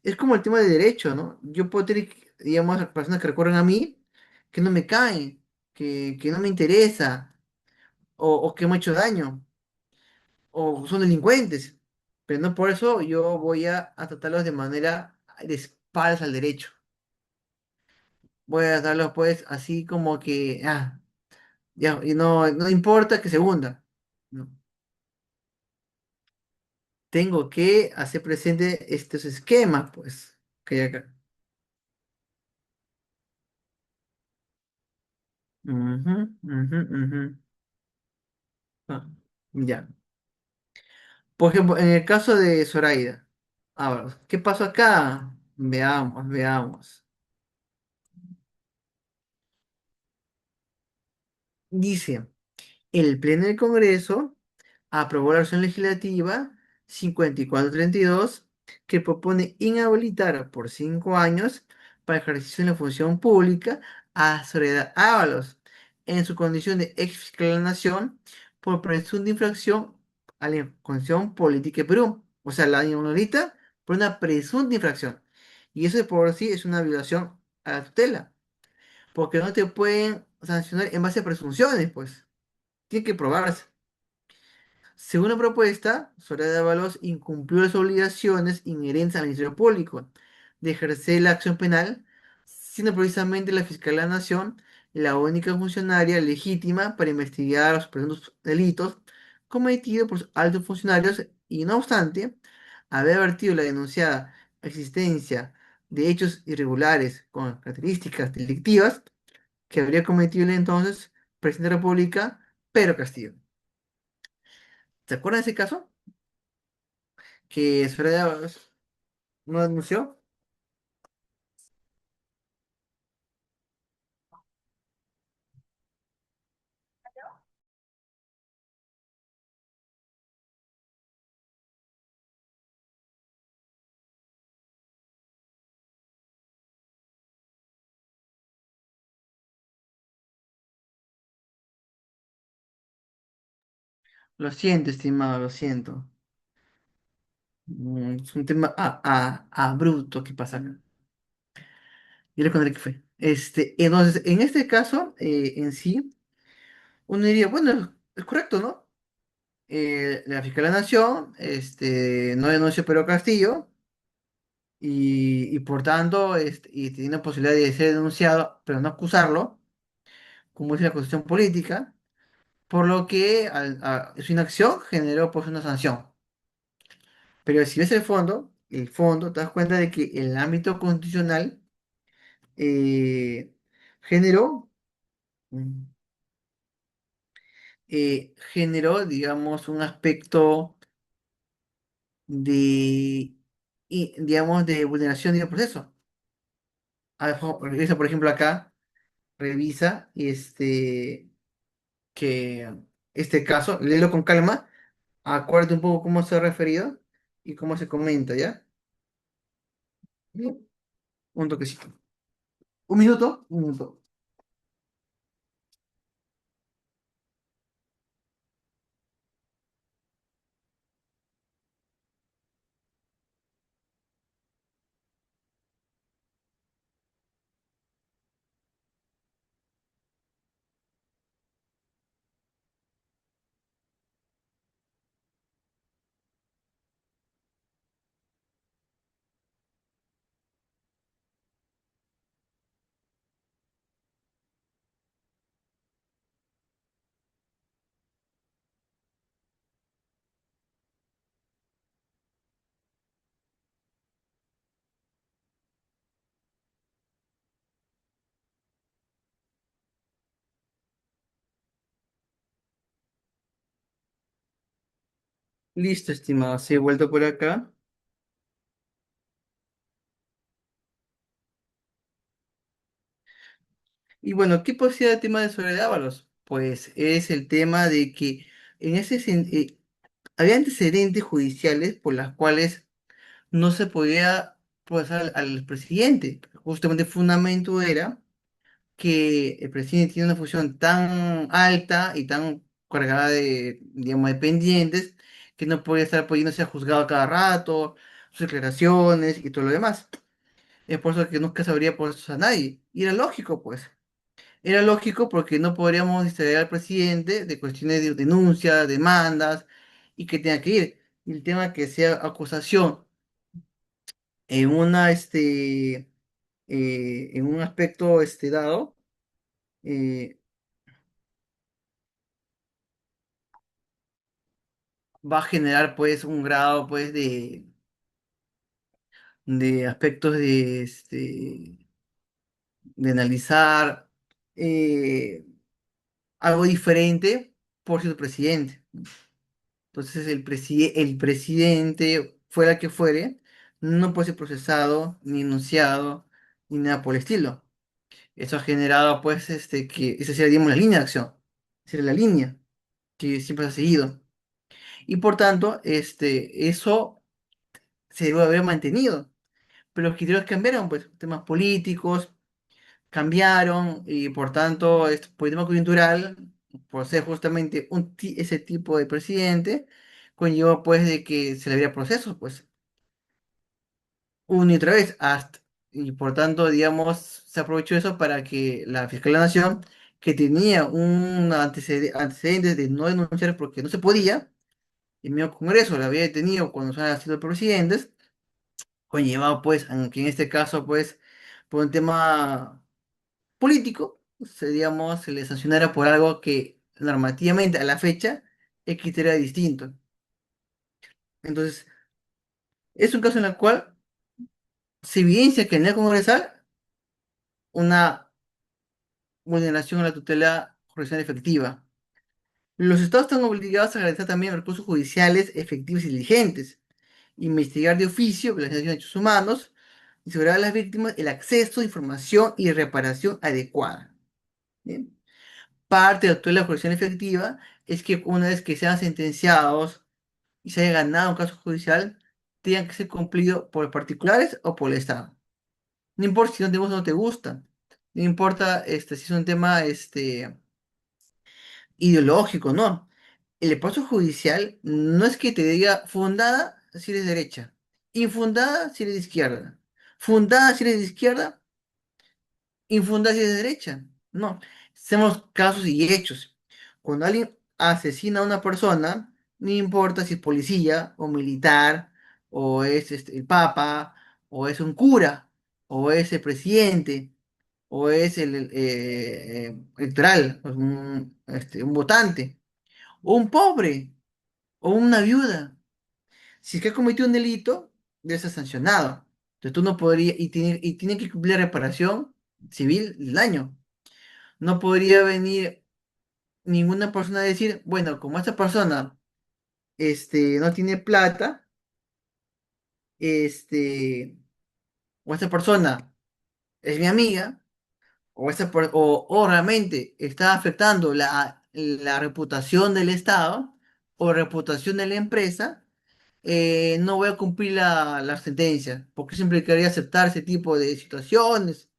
Es como el tema de derecho, ¿no? Yo puedo tener, digamos, personas que recurren a mí que no me caen, que no me interesa, o que me han hecho daño, o son delincuentes, pero no por eso yo voy a tratarlos de manera de espaldas al derecho. Voy a tratarlos, pues, así como que, ya, y no importa que se hunda, ¿no? tengo que hacer presente estos esquemas, pues, que hay acá. Ujú, ujú, ujú. Ah, ya. Por ejemplo, en el caso de Zoraida. Ahora, ¿qué pasó acá? Veamos, veamos. Dice, el Pleno del Congreso aprobó la acción legislativa 5432 que propone inhabilitar por 5 años para ejercicio en la función pública a Soledad Ábalos en su condición de ex fiscal de la Nación por presunta infracción a la Constitución Política de Perú. O sea, la inhabilita por una presunta infracción. Y eso de por sí es una violación a la tutela, porque no te pueden sancionar en base a presunciones, pues. Tiene que probarse. Según la propuesta, Soraya Dávalos incumplió las obligaciones inherentes al Ministerio Público de ejercer la acción penal, siendo precisamente la Fiscalía de la Nación la única funcionaria legítima para investigar los presuntos delitos cometidos por sus altos funcionarios y, no obstante, haber advertido la denunciada existencia de hechos irregulares con características delictivas que habría cometido el entonces presidente de la República, Pedro Castillo. ¿Se acuerdan de ese caso? Que Soraya no denunció. Lo siento, estimado, lo siento. Es un tema abrupto que pasa acá. Yo le contaré qué fue. Entonces, en este caso, en sí, uno diría, bueno, es correcto, ¿no? La Fiscalía de la Nación, no denunció a Pedro Castillo y por tanto, y tiene la posibilidad de ser denunciado, pero no acusarlo, como dice la Constitución Política, por lo que su inacción generó pues una sanción. Pero si ves el fondo, te das cuenta de que el ámbito constitucional eh, generó, mm, generó, digamos, un aspecto de, digamos, de vulneración del proceso. Revisa, por ejemplo, acá, revisa que este caso, léelo con calma, acuérdate un poco cómo se ha referido y cómo se comenta, ¿ya? Bien. Un toquecito. Un minuto, un minuto. Listo, estimado, sí, he vuelto por acá. Y bueno, ¿qué posibilidad el tema de Soledad Ábalos? Pues es el tema de que en había antecedentes judiciales por las cuales no se podía procesar al presidente. Justamente el fundamento era que el presidente tiene una función tan alta y tan cargada de, digamos, de pendientes que no podía estar pudiéndose a juzgado a cada rato, sus declaraciones y todo lo demás. Es por eso que nunca se habría procesado a nadie. Y era lógico, pues. Era lógico porque no podríamos distraer al presidente de cuestiones de denuncias, demandas y que tenga que ir. Y el tema que sea acusación en en un aspecto dado, eh, va a generar pues un grado pues de aspectos de analizar eh, algo diferente por ser presidente. Entonces el presidente, fuera que fuere, no puede ser procesado, ni enunciado, ni nada por el estilo. Eso ha generado pues que esa sería digamos la línea de acción, sería la línea que siempre se ha seguido. Y por tanto, eso se debe haber mantenido. Pero los criterios cambiaron, pues, temas políticos cambiaron y por tanto, por el tema coyuntural, por ser justamente ese tipo de presidente, conllevó pues de que se le diera procesos, pues, una y otra vez, hasta, y por tanto, digamos, se aprovechó eso para que la Fiscalía de la Nación, que tenía un antecedente de no denunciar porque no se podía, el mismo Congreso lo había detenido cuando se han sido presidentes, conllevado pues, aunque en este caso pues, por un tema político, digamos, se le sancionara por algo que normativamente a la fecha el criterio era distinto. Entonces, es un caso en el cual se evidencia que en el congresal una vulneración a la tutela judicial efectiva. Los estados están obligados a garantizar también recursos judiciales efectivos y diligentes, investigar de oficio violaciones de derechos humanos y asegurar a las víctimas el acceso a información y reparación adecuada. ¿Bien? Parte de la tutela judicial efectiva es que una vez que sean sentenciados y se haya ganado un caso judicial, tengan que ser cumplidos por particulares o por el Estado. No importa si no te gusta o no te gusta. No importa si es un tema ideológico, no. El paso judicial no es que te diga fundada si eres derecha, infundada si eres de izquierda, fundada si eres de izquierda, infundada si eres de derecha. No, hacemos casos y hechos. Cuando alguien asesina a una persona, no importa si es policía o militar, o es el papa, o es un cura, o es el presidente, o es el electoral, pues, un votante, o un pobre, o una viuda. Si es que ha cometido un delito, debe ser sancionado. Entonces tú no podrías, y tiene que cumplir la reparación civil del daño. No podría venir ninguna persona a decir, bueno, como esta persona no tiene plata, este, o esta persona es mi amiga, o realmente está afectando la reputación del Estado o reputación de la empresa, no voy a cumplir la sentencia, porque siempre quería aceptar ese tipo de situaciones.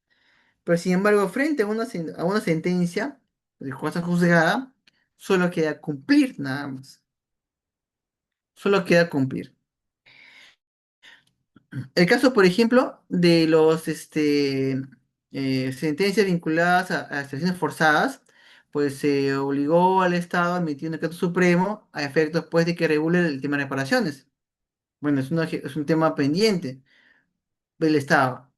Pero sin embargo, frente a una sentencia de jueza juzgada, solo queda cumplir nada más. Solo queda cumplir. El caso, por ejemplo, de los sentencias vinculadas a extracciones forzadas, pues se obligó al Estado a emitir un decreto supremo a efectos pues, de que regule el tema de reparaciones. Bueno, es un tema pendiente del Estado.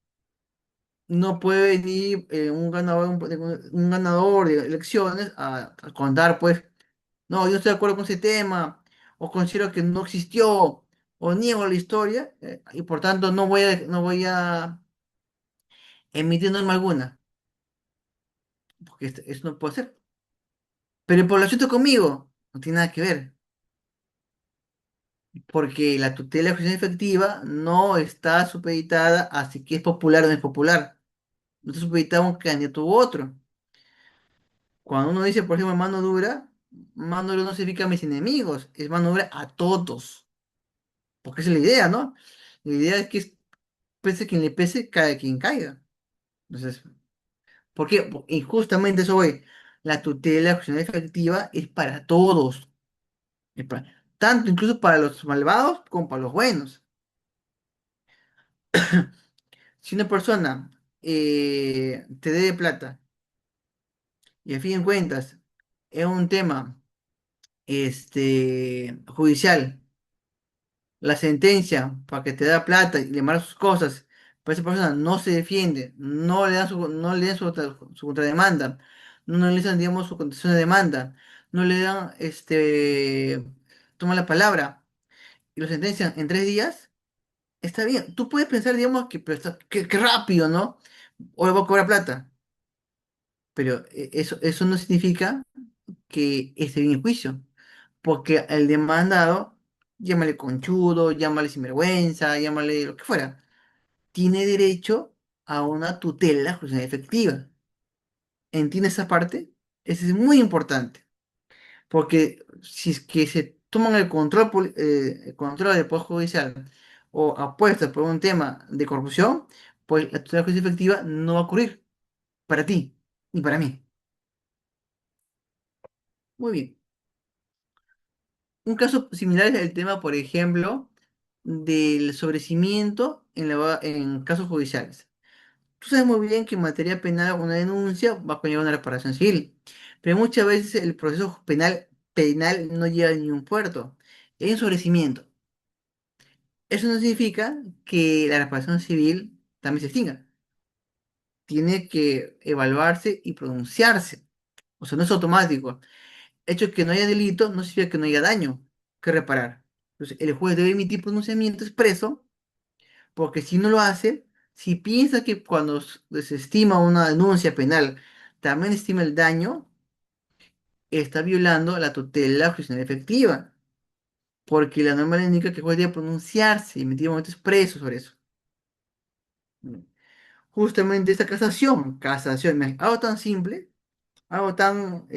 No puede venir un ganador de elecciones a contar, pues, no, yo no estoy de acuerdo con ese tema, o considero que no existió, o niego la historia, y por tanto no voy a emitir norma alguna, porque eso no puede ser. Pero por lo asunto conmigo, no tiene nada que ver, porque la tutela de justicia efectiva no está supeditada a si que es popular o no es popular, no está supeditada a un candidato u otro. Cuando uno dice, por ejemplo, mano dura no significa a mis enemigos, es mano dura a todos. Porque esa es la idea, ¿no? La idea es que pese quien le pese, cae quien caiga. Entonces, ¿por qué? Y justamente eso voy. La tutela judicial efectiva es para todos. Tanto incluso para los malvados como para los buenos. Si una persona te debe plata y a fin de cuentas es un tema judicial, la sentencia para que te da plata y le manda sus cosas, pero esa persona no se defiende, no le dan su contrademanda, no le dan, digamos, su condición de demanda, no le dan toma la palabra y lo sentencian en 3 días, está bien. Tú puedes pensar, digamos, que, pero que rápido, ¿no? O le voy a cobrar plata. Pero eso no significa que esté bien el juicio. Porque el demandado, llámale conchudo, llámale sinvergüenza, llámale lo que fuera, tiene derecho a una tutela judicial efectiva. ¿Entiendes esa parte? Eso es muy importante. Porque si es que se toman el control del Poder Judicial o apuestas por un tema de corrupción, pues la tutela judicial efectiva no va a ocurrir para ti ni para mí. Muy bien. Un caso similar es el tema, por ejemplo, del sobrecimiento en casos judiciales. Tú sabes muy bien que en materia penal una denuncia va a conllevar una reparación civil, pero muchas veces el proceso penal no llega a ningún puerto. Hay un sobrecimiento. Eso no significa que la reparación civil también se extinga. Tiene que evaluarse y pronunciarse. O sea, no es automático. Hecho que no haya delito no significa que no haya daño que reparar. Entonces, el juez debe emitir pronunciamiento expreso, porque si no lo hace, si piensa que cuando se estima una denuncia penal también estima el daño, está violando la tutela judicial efectiva, porque la norma le indica que el juez debe pronunciarse y emitir un momento expreso sobre eso. Justamente esta casación, algo tan simple, algo tan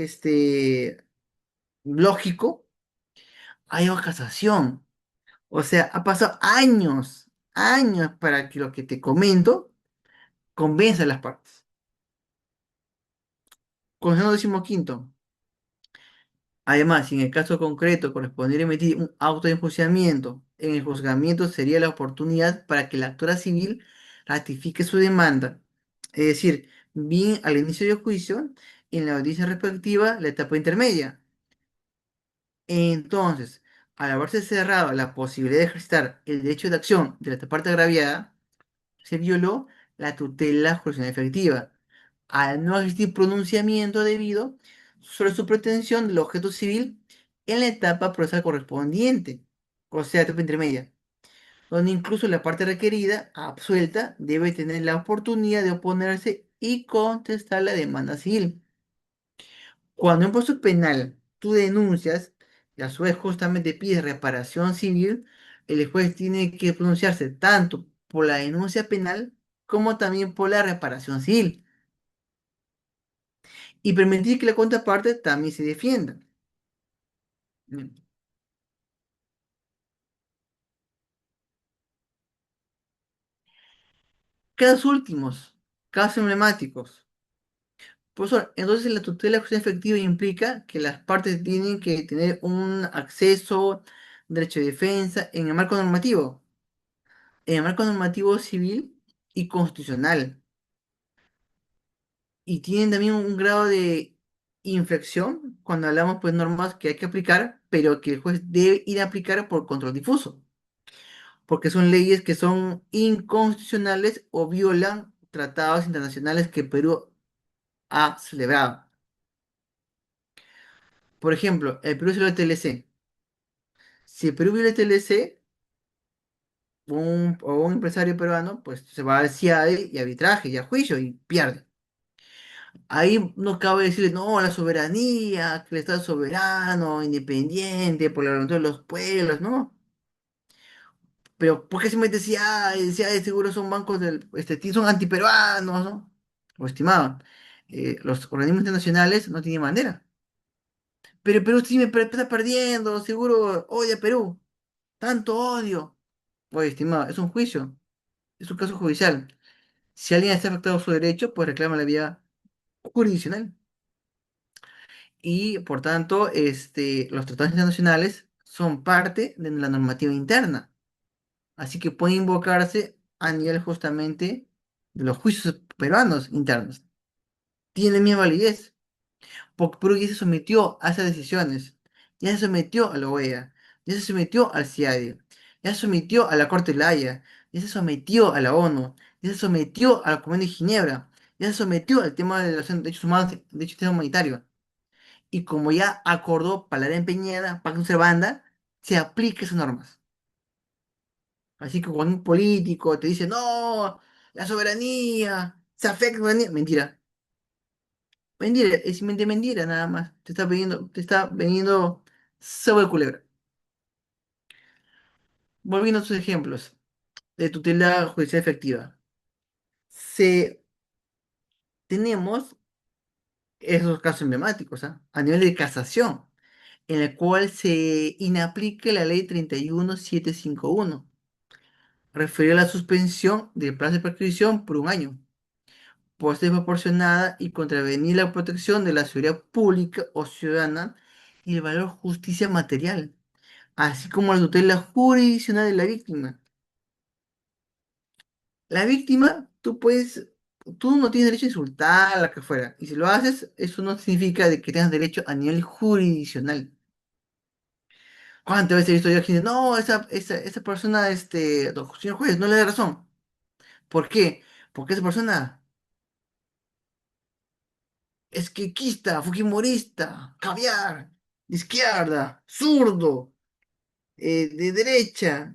lógico, hay una casación. O sea, ha pasado años, años para que lo que te comento convenza a las partes. Consejo decimoquinto. Además, si en el caso concreto correspondiera emitir un auto de enjuiciamiento, en el juzgamiento sería la oportunidad para que la actora civil ratifique su demanda. Es decir, bien al inicio del juicio, en la audiencia respectiva, la etapa intermedia. Entonces, al haberse cerrado la posibilidad de ejercitar el derecho de acción de la parte agraviada, se violó la tutela judicial efectiva, al no existir pronunciamiento debido sobre su pretensión del objeto civil en la etapa procesal correspondiente, o sea, etapa intermedia, donde incluso la parte requerida, absuelta, debe tener la oportunidad de oponerse y contestar la demanda civil. Cuando en un proceso penal tú denuncias y a su vez justamente pides reparación civil, el juez tiene que pronunciarse tanto por la denuncia penal como también por la reparación civil y permitir que la contraparte también se defienda. Mm. Casos últimos, casos emblemáticos. Profesor, entonces la tutela judicial efectiva implica que las partes tienen que tener un acceso, derecho de defensa en el marco normativo, civil y constitucional. Y tienen también un grado de inflexión cuando hablamos pues normas que hay que aplicar, pero que el juez debe ir a aplicar por control difuso, porque son leyes que son inconstitucionales o violan tratados internacionales que Perú ha celebrado. Por ejemplo, el Perú es el TLC. Si el Perú viola el TLC, un empresario peruano pues se va al CIADE y arbitraje y a juicio y pierde. Ahí no cabe decirle, no, la soberanía, que el Estado es soberano, independiente, por la voluntad de los pueblos, ¿no? Pero ¿por qué se mete decía, decía, de seguro son bancos son antiperuanos, ¿no? O estimaban. Los organismos internacionales no tienen manera. Pero Perú sí está perdiendo, seguro odia a Perú. Tanto odio. Oye, estimado, es un juicio, es un caso judicial. Si alguien está afectado a su derecho, pues reclama la vía jurisdiccional. Y por tanto, los tratados internacionales son parte de la normativa interna, así que puede invocarse a nivel justamente de los juicios peruanos internos. Tiene mi validez, porque Perú ya se sometió a esas decisiones, ya se sometió a la OEA, ya se sometió al CIADE, ya se sometió a la Corte de la Haya, ya se sometió a la ONU, ya se sometió a la Convención de Ginebra, ya se sometió al tema de los derechos humanos, derechos humanitarios. Y como ya acordó palabra empeñada, pacto entre banda, se aplique esas normas. Así que cuando un político te dice, no, la soberanía, se afecta la soberanía, mentira. Mentira, es simplemente mentira nada más. Te está vendiendo sobre culebra. Volviendo a tus ejemplos de tutela judicial efectiva. Se, tenemos esos casos emblemáticos, ¿ah? A nivel de casación, en el cual se inaplica la ley 31751, referido a la suspensión del plazo de prescripción por un año, por ser proporcionada y contravenir la protección de la seguridad pública o ciudadana y el valor justicia material, así como la tutela jurisdiccional de la víctima. La víctima, tú no tienes derecho a insultar a la que fuera, y si lo haces, eso no significa de que tengas derecho a nivel jurisdiccional. ¿Cuántas veces he visto yo gente? No, esa persona, señor juez, no le da razón. ¿Por qué? Porque esa persona es quequista, fujimorista, caviar, de izquierda, zurdo, de derecha,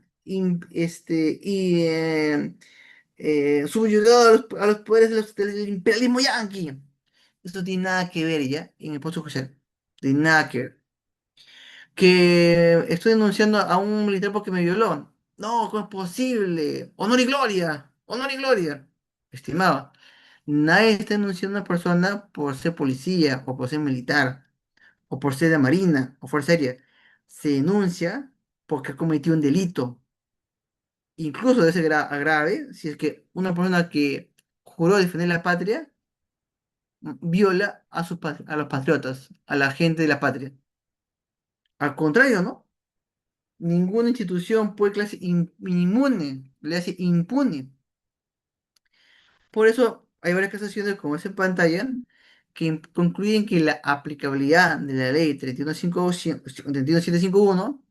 subyugado a los poderes del imperialismo yanqui. Esto no tiene nada que ver ya en el proceso judicial. De nada que ver. Que estoy denunciando a un militar porque me violó. No, ¿cómo es posible? Honor y gloria. Honor y gloria. Estimado, nadie está denunciando a una persona por ser policía o por ser militar o por ser de marina o fuerza aérea. Se denuncia porque ha cometido un delito. Incluso de ese grave, si es que una persona que juró defender la patria viola a los patriotas, a la gente de la patria. Al contrario, ¿no? Ninguna institución puede clase inmune, le hace impune. Por eso hay varias casaciones, como es en pantalla, que concluyen que la aplicabilidad de la ley 31751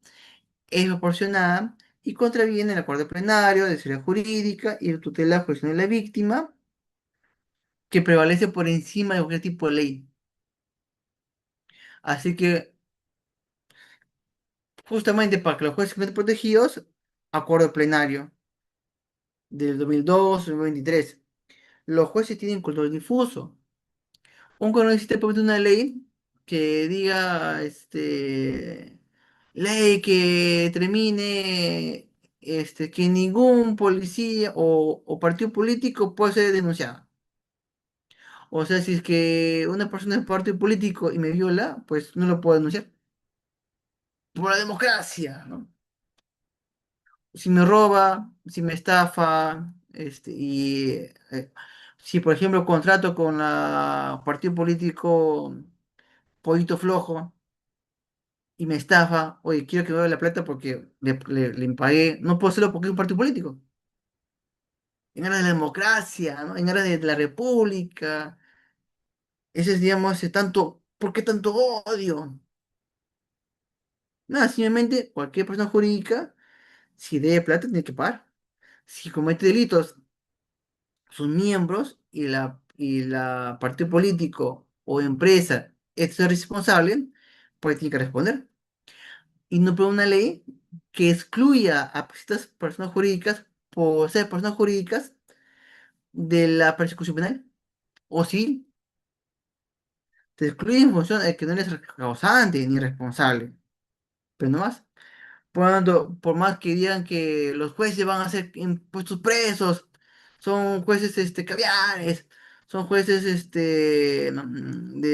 es proporcionada y contraviene el acuerdo plenario de seguridad jurídica y de tutela jurisdiccional de la víctima, que prevalece por encima de cualquier tipo de ley. Así que, justamente para que los jueces se encuentren protegidos, acuerdo plenario del 2002-2023. Los jueces tienen control difuso. Un congresista puede meter una ley que diga, ley que termine, que ningún policía o partido político puede ser denunciado. O sea, si es que una persona es partido político y me viola, pues no lo puedo denunciar. Por la democracia, ¿no? Si me roba, si me estafa, si por ejemplo contrato con la partido político Pollito Flojo y me estafa, oye, quiero que me dé la plata porque le pagué, no puedo hacerlo porque es un partido político. En aras de la democracia, ¿no? En aras de la república. Ese es, digamos, ¿por qué tanto odio? Nada, simplemente cualquier persona jurídica, si debe plata, tiene que pagar. Si comete delitos, sus miembros y la partido político o empresa es responsable, pues tiene que responder. Y no por una ley que excluya a estas personas jurídicas por ser personas jurídicas de la persecución penal o civil. Te excluye en función de que no eres causante ni responsable. Pero no más. Por más que digan que los jueces van a ser impuestos presos, son jueces caviares, son jueces de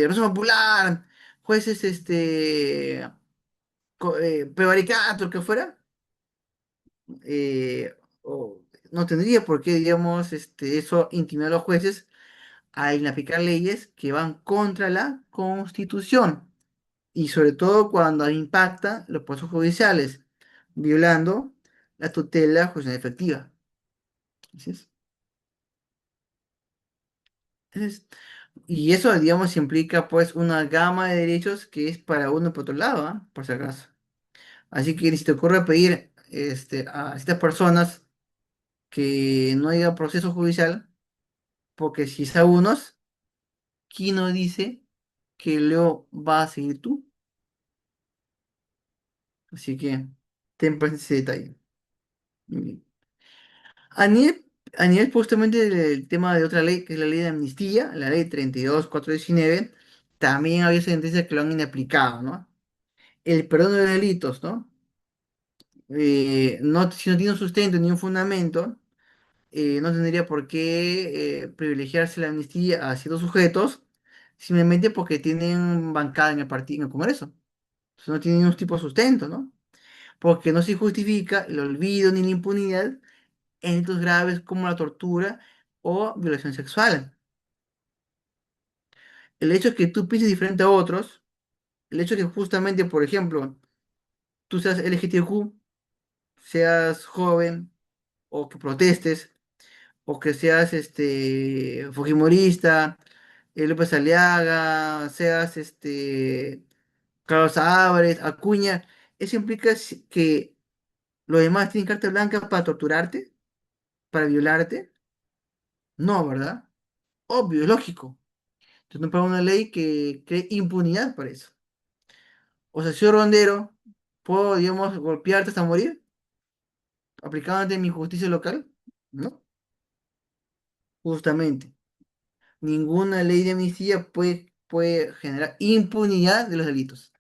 razón popular, jueces prevaricato, lo que fuera, eh, no tendría por qué, digamos, eso intimidar a los jueces a inaplicar leyes que van contra la Constitución y sobre todo cuando impacta los procesos judiciales, violando la tutela judicial efectiva. Así es. Entonces, y eso, digamos, implica pues una gama de derechos que es para uno y por otro lado, ¿ah? Por si acaso. Así que ni se te ocurre pedir a estas personas que no haya proceso judicial, porque si es a unos, ¿quién nos dice que luego va a seguir tú? Así que... ten presente ese detalle. Muy bien. A nivel, a nivel justamente del tema de otra ley, que es la ley de amnistía, la ley 32.419, también había sentencias que lo han inaplicado, ¿no? El perdón de delitos, ¿no? Si no tiene un sustento ni un fundamento, no tendría por qué privilegiarse la amnistía a ciertos sujetos simplemente porque tienen bancada en el partido, en el Congreso. Eso no tiene ningún tipo de sustento, ¿no? Porque no se justifica el olvido ni la impunidad en delitos graves como la tortura o violación sexual. El hecho de que tú pienses diferente a otros, el hecho de que justamente, por ejemplo, tú seas LGTBQ, seas joven o que protestes, o que seas fujimorista, López Aliaga, seas Carlos Álvarez, Acuña, eso implica que los demás tienen carta blanca para torturarte, para violarte. No, ¿verdad? Obvio, es lógico. Entonces no para una ley que cree impunidad para eso. O sea, si soy rondero, puedo, digamos, golpearte hasta morir, aplicándote mi justicia local, ¿no? Justamente. Ninguna ley de amnistía puede generar impunidad de los delitos.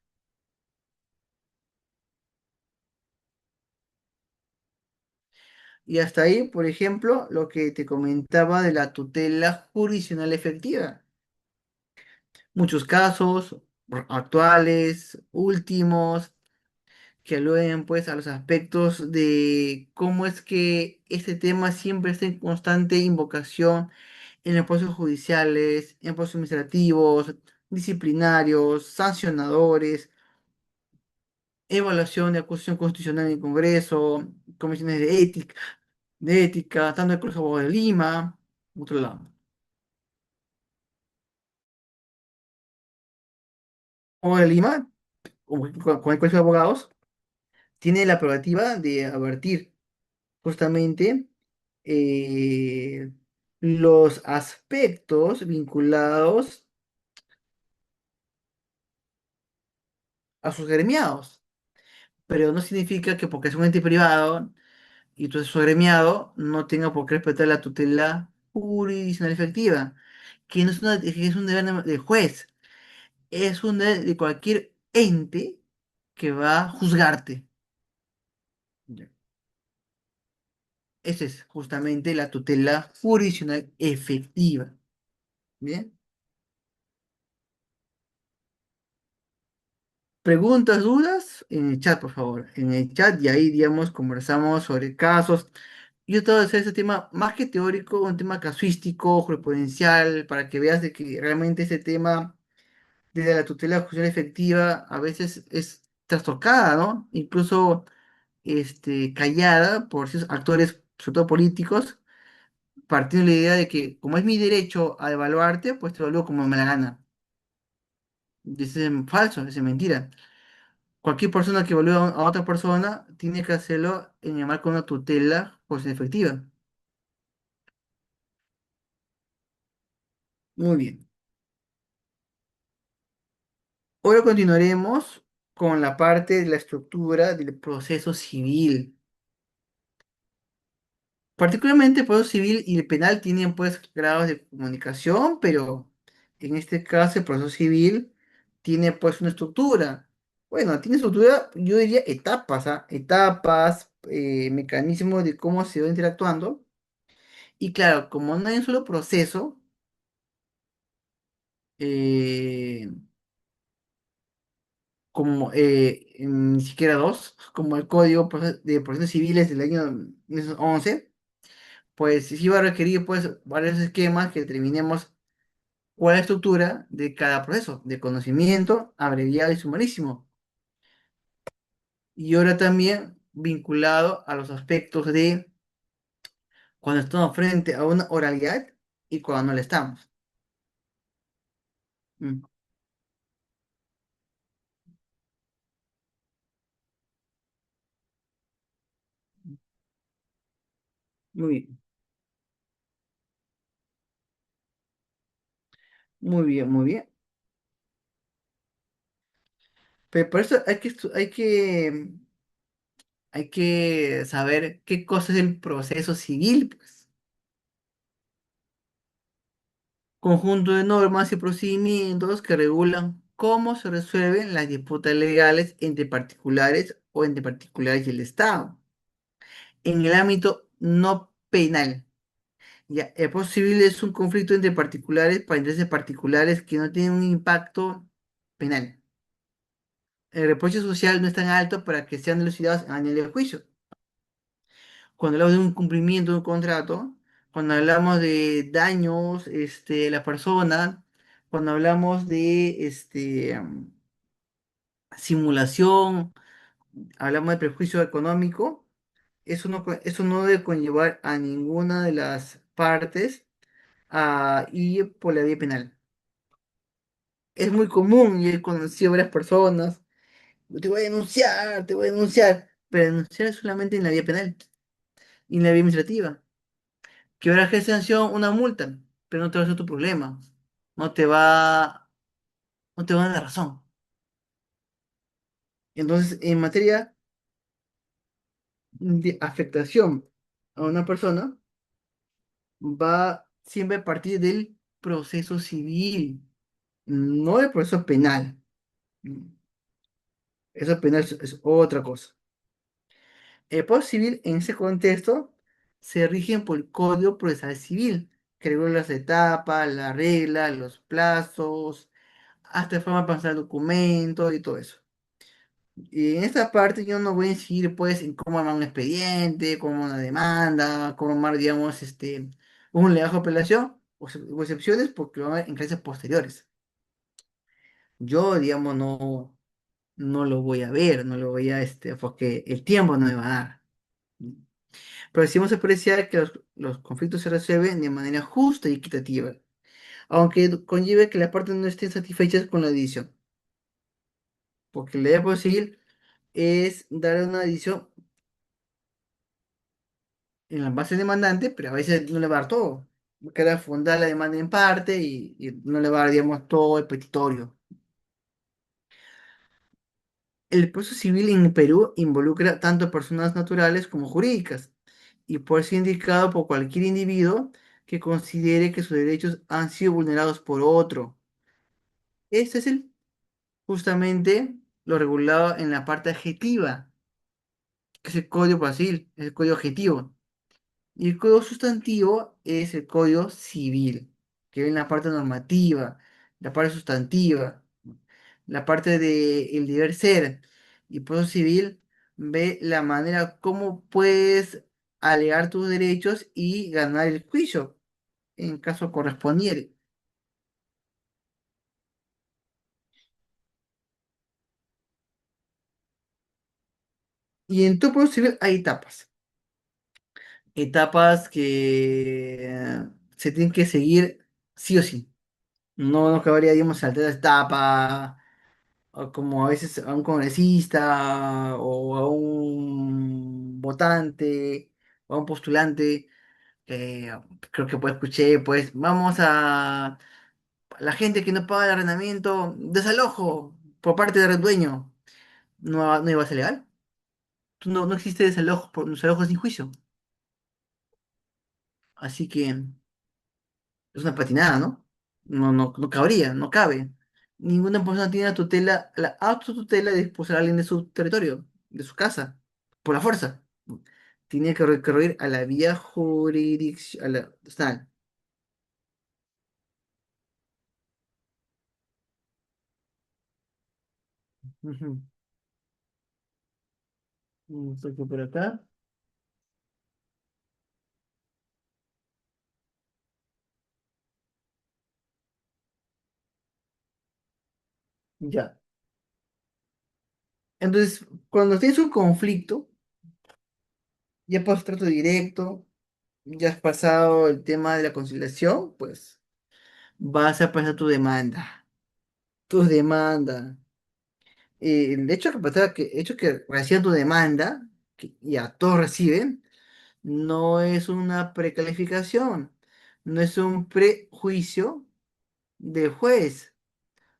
Y hasta ahí, por ejemplo, lo que te comentaba de la tutela jurisdiccional efectiva. Muchos casos actuales, últimos, que aluden pues a los aspectos de cómo es que este tema siempre está en constante invocación en los procesos judiciales, en procesos administrativos, disciplinarios, sancionadores, evaluación de acusación constitucional en el Congreso, comisiones de ética, tanto el Colegio de Abogados de Lima, otro lado. O de Lima, con el Colegio de Abogados, tiene la prerrogativa de advertir justamente eh, los aspectos vinculados a sus gremiados. Pero no significa que porque es un ente privado y tú eres su gremiado, no tenga por qué respetar la tutela jurisdiccional efectiva, que no es, que es un deber del juez, es un deber de cualquier ente que va a juzgarte. Ya. Esa es justamente la tutela jurisdiccional efectiva. Bien. Preguntas, dudas, en el chat, por favor. En el chat y ahí, digamos, conversamos sobre casos. Yo trato de hacer ese tema más que teórico, un tema casuístico, jurisprudencial, para que veas de que realmente ese tema desde la tutela judicial efectiva a veces es trastocada, ¿no? Incluso callada por ciertos actores, sobre todo políticos, partiendo de la idea de que como es mi derecho a evaluarte, pues te evalúo como me la gana. Eso es falso, eso es mentira. Cualquier persona que evalúe a otra persona tiene que hacerlo en el marco de una tutela judicial efectiva. Muy bien. Ahora continuaremos con la parte de la estructura del proceso civil. Particularmente el proceso civil y el penal tienen pues grados de comunicación, pero en este caso el proceso civil tiene pues una estructura. Bueno, tiene estructura, yo diría etapas, ¿ah? Etapas, mecanismos de cómo se va interactuando. Y claro, como no hay un solo proceso, eh, como ni siquiera dos, como el de Procesos Civiles del año 1911, pues sí va a requerir pues varios esquemas que determinemos cuál es la estructura de cada proceso, de conocimiento, abreviado y sumarísimo. Y ahora también vinculado a los aspectos de cuando estamos frente a una oralidad y cuando no la estamos. Mm, Muy bien, muy bien, muy bien. Pero por eso hay que Hay que saber qué cosa es el proceso civil, pues. Conjunto de normas y procedimientos que regulan cómo se resuelven las disputas legales entre particulares o entre particulares y el Estado. En el ámbito no penal, ya, el proceso civil es un conflicto entre particulares para intereses particulares que no tienen un impacto penal. El reproche social no es tan alto para que sean dilucidados en años de juicio. Cuando hablamos de un cumplimiento de un contrato, cuando hablamos de daños a la persona, cuando hablamos de simulación, hablamos de perjuicio económico, eso no debe conllevar a ninguna de las partes a ir por la vía penal. Es muy común y he conocido a varias personas, te voy a denunciar, te voy a denunciar, pero denunciar es solamente en la vía penal y en la vía administrativa. Que ahora que sanción una multa, pero no te va a hacer tu problema. No te va, no te va a dar la razón. Entonces, en materia de afectación a una persona, va siempre a partir del proceso civil, no del proceso penal. Eso penal es otra cosa. El proceso civil, en ese contexto, se rigen por el Código Procesal Civil, que regula las etapas, las reglas, los plazos, hasta forma de pasar documentos y todo eso. Y en esta parte yo no voy a incidir pues en cómo armar un expediente, cómo una demanda, cómo armar, digamos, un legajo de apelación o excepciones porque lo van a ver en clases posteriores. Yo, digamos, no lo voy a ver, no lo voy a, porque el tiempo no me va a dar. Pero sí vamos a apreciar que los conflictos se resuelven de manera justa y equitativa, aunque conlleve que las partes no estén satisfechas con la decisión, porque la idea posible es dar una decisión en la base demandante, pero a veces no le va a dar todo. Queda fundar la demanda en parte y no le va a dar, digamos, todo el petitorio. El proceso civil en Perú involucra tanto personas naturales como jurídicas y puede ser indicado por cualquier individuo que considere que sus derechos han sido vulnerados por otro. Este es justamente lo regulado en la parte adjetiva, que es el código civil, es el código adjetivo. Y el código sustantivo es el código civil, que ve en la parte normativa, la parte sustantiva, la parte del deber ser. Y el proceso civil ve la manera como puedes alegar tus derechos y ganar el juicio, en caso correspondiere. Y en tu proceso civil hay etapas. Etapas que se tienen que seguir sí o sí. No cabría, digamos, saltar la etapa o como a veces a un congresista o a un votante o a un postulante, creo que pues escuché, pues vamos a la gente que no paga el arrendamiento, desalojo por parte del dueño. No iba a ser legal. No existe desalojo, desalojo sin juicio. Así que es una patinada, ¿no? No cabría, no cabe. Ninguna persona tiene la autotutela de expulsar a alguien de su territorio, de su casa, por la fuerza. Tiene que recurrir a la vía jurisdiccional. Ujú. Estoy por acá. Ya. Entonces, cuando tienes un conflicto, ya pasó trato directo, ya has pasado el tema de la conciliación, pues vas a pasar tu demanda. Tu demanda. El hecho que reciban tu demanda, que ya todos reciben, no es una precalificación, no es un prejuicio del juez.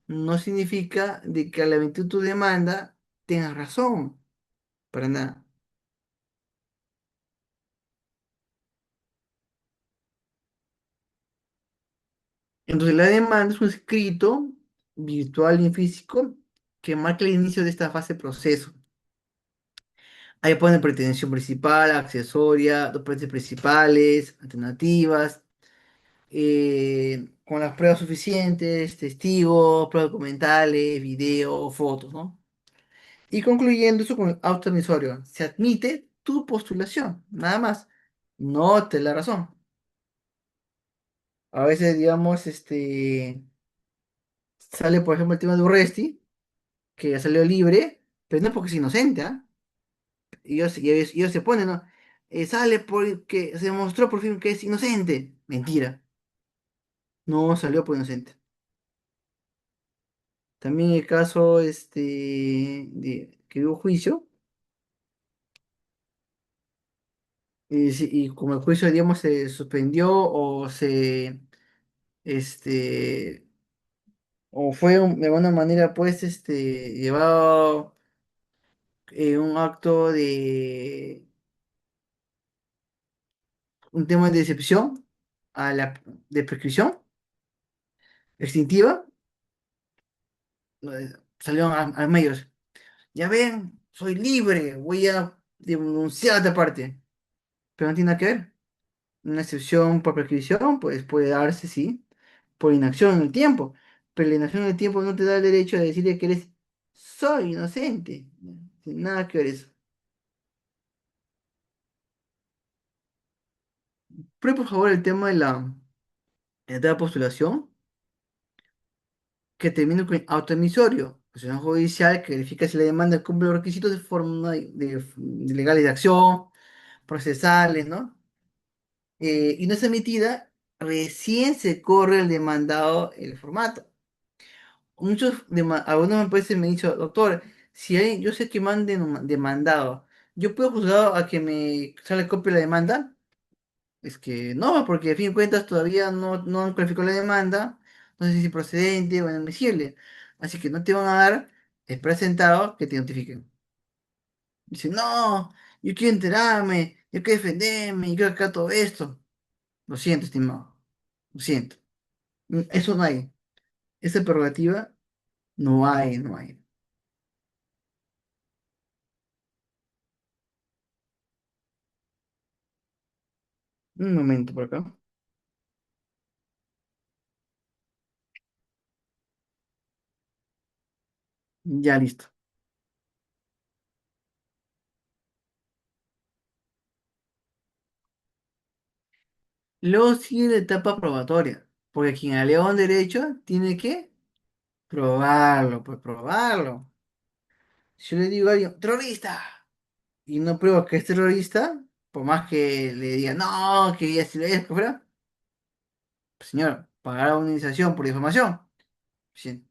No significa de que al emitir tu demanda tengas razón, para nada. Entonces, la demanda es un escrito virtual y físico que marca el inicio de esta fase de proceso. Ahí pone pretensión principal, accesoria, dos partes principales, alternativas, con las pruebas suficientes, testigos, pruebas documentales, video, fotos, ¿no? Y concluyendo eso con el auto admisorio, se admite tu postulación, nada más. No te la razón. A veces, digamos, sale, por ejemplo, el tema de Urresti, que ya salió libre, pero no porque es inocente, ¿ah? Y ellos se ponen, ¿no? Sale porque se demostró por fin que es inocente. Mentira, no salió por inocente. También el caso, de que hubo juicio, y como el juicio, digamos, se suspendió este, o fue de alguna manera, pues, llevado un acto un tema de excepción de prescripción extintiva, salieron a medios. Ya ven, soy libre, voy a denunciar esta parte. Pero no tiene nada que ver. Una excepción por prescripción, pues puede darse, sí, por inacción en el tiempo. Pero la inacción en el tiempo no te da el derecho a decirle que eres, soy inocente. No tiene nada que ver eso. Prueba por favor el tema de la postulación, que termine con autoemisorio. Acción judicial que verifica si la demanda cumple los requisitos de forma de legales de acción, procesales, ¿no? Y no es emitida, recién se corre el demandado el formato. Algunos me parece me han dicho, doctor, si hay, yo sé que manden un demandado, ¿yo puedo juzgar a que me sale copia de la demanda? Es que no, porque a fin de cuentas todavía no han calificado la demanda, no sé si es procedente o inadmisible. Así que no te van a dar el presentado que te notifiquen. Dice, no, yo quiero enterarme, yo quiero defenderme, yo quiero acá todo esto. Lo siento, estimado, lo siento. Eso no hay. Esa prerrogativa no hay, no hay. Un momento por acá. Ya listo. Luego sigue la etapa probatoria, porque quien alega un derecho tiene que probarlo, pues probarlo. Si yo le digo a alguien, terrorista, y no pruebo que es terrorista, por más que le diga, no, que ya si lo es, que fuera, pues, señor, pagará una indemnización por difamación. Sí.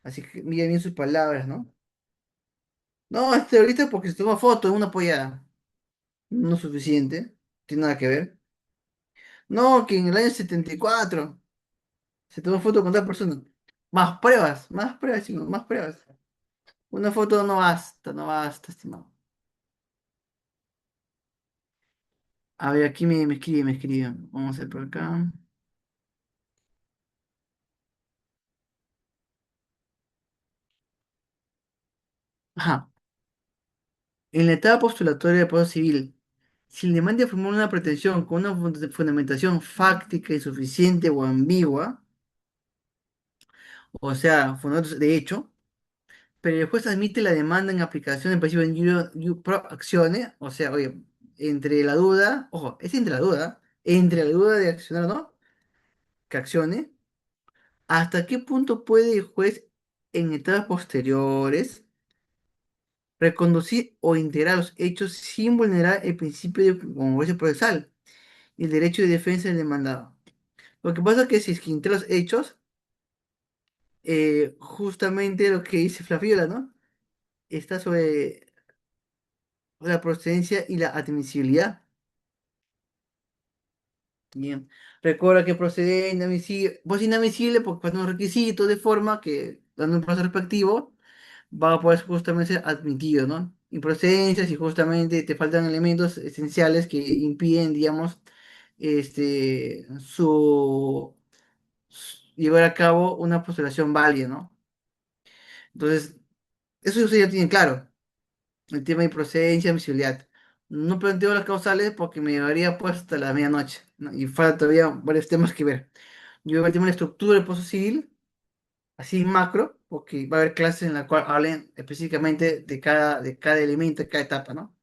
Así que mira bien sus palabras, ¿no? No, es terrorista porque se toma foto de una apoyada. No es suficiente, tiene nada que ver. No, que en el año 74 se tomó foto con tal persona. Más pruebas, chicos, más pruebas. Una foto no basta, no basta, estimado. A ver, aquí me escribe, me escribe. Vamos a ver por acá. Ajá. En la etapa postulatoria de proceso civil, si el demanda formula una pretensión con una fundamentación fáctica insuficiente o ambigua, o sea, fundamentos de hecho, pero el juez admite la demanda en aplicación del principio de pro accione, o sea, oye, entre la duda, ojo, es entre la duda de accionar o no, que accione, ¿hasta qué punto puede el juez en etapas posteriores reconducir o integrar los hechos sin vulnerar el principio de congruencia procesal y el derecho de defensa del demandado? Lo que pasa es que si es que integra los hechos, justamente lo que dice Flaviola, ¿no? Está sobre la procedencia y la admisibilidad. Bien. Recuerda que procede inadmisible, pues inadmisible porque pasa unos requisitos de forma que, dando un paso respectivo, va a poder justamente ser admitido, ¿no? Improcedencia si justamente te faltan elementos esenciales que impiden, digamos, su llevar a cabo una postulación válida, ¿no? Entonces, eso ustedes ya tienen claro, el tema de improcedencia, admisibilidad. No planteo las causales porque me llevaría pues hasta la medianoche, ¿no? Y falta todavía varios temas que ver. Yo voy a tener una estructura del proceso civil, así macro, porque va a haber clases en la cual hablen específicamente de cada elemento, de cada etapa, ¿no?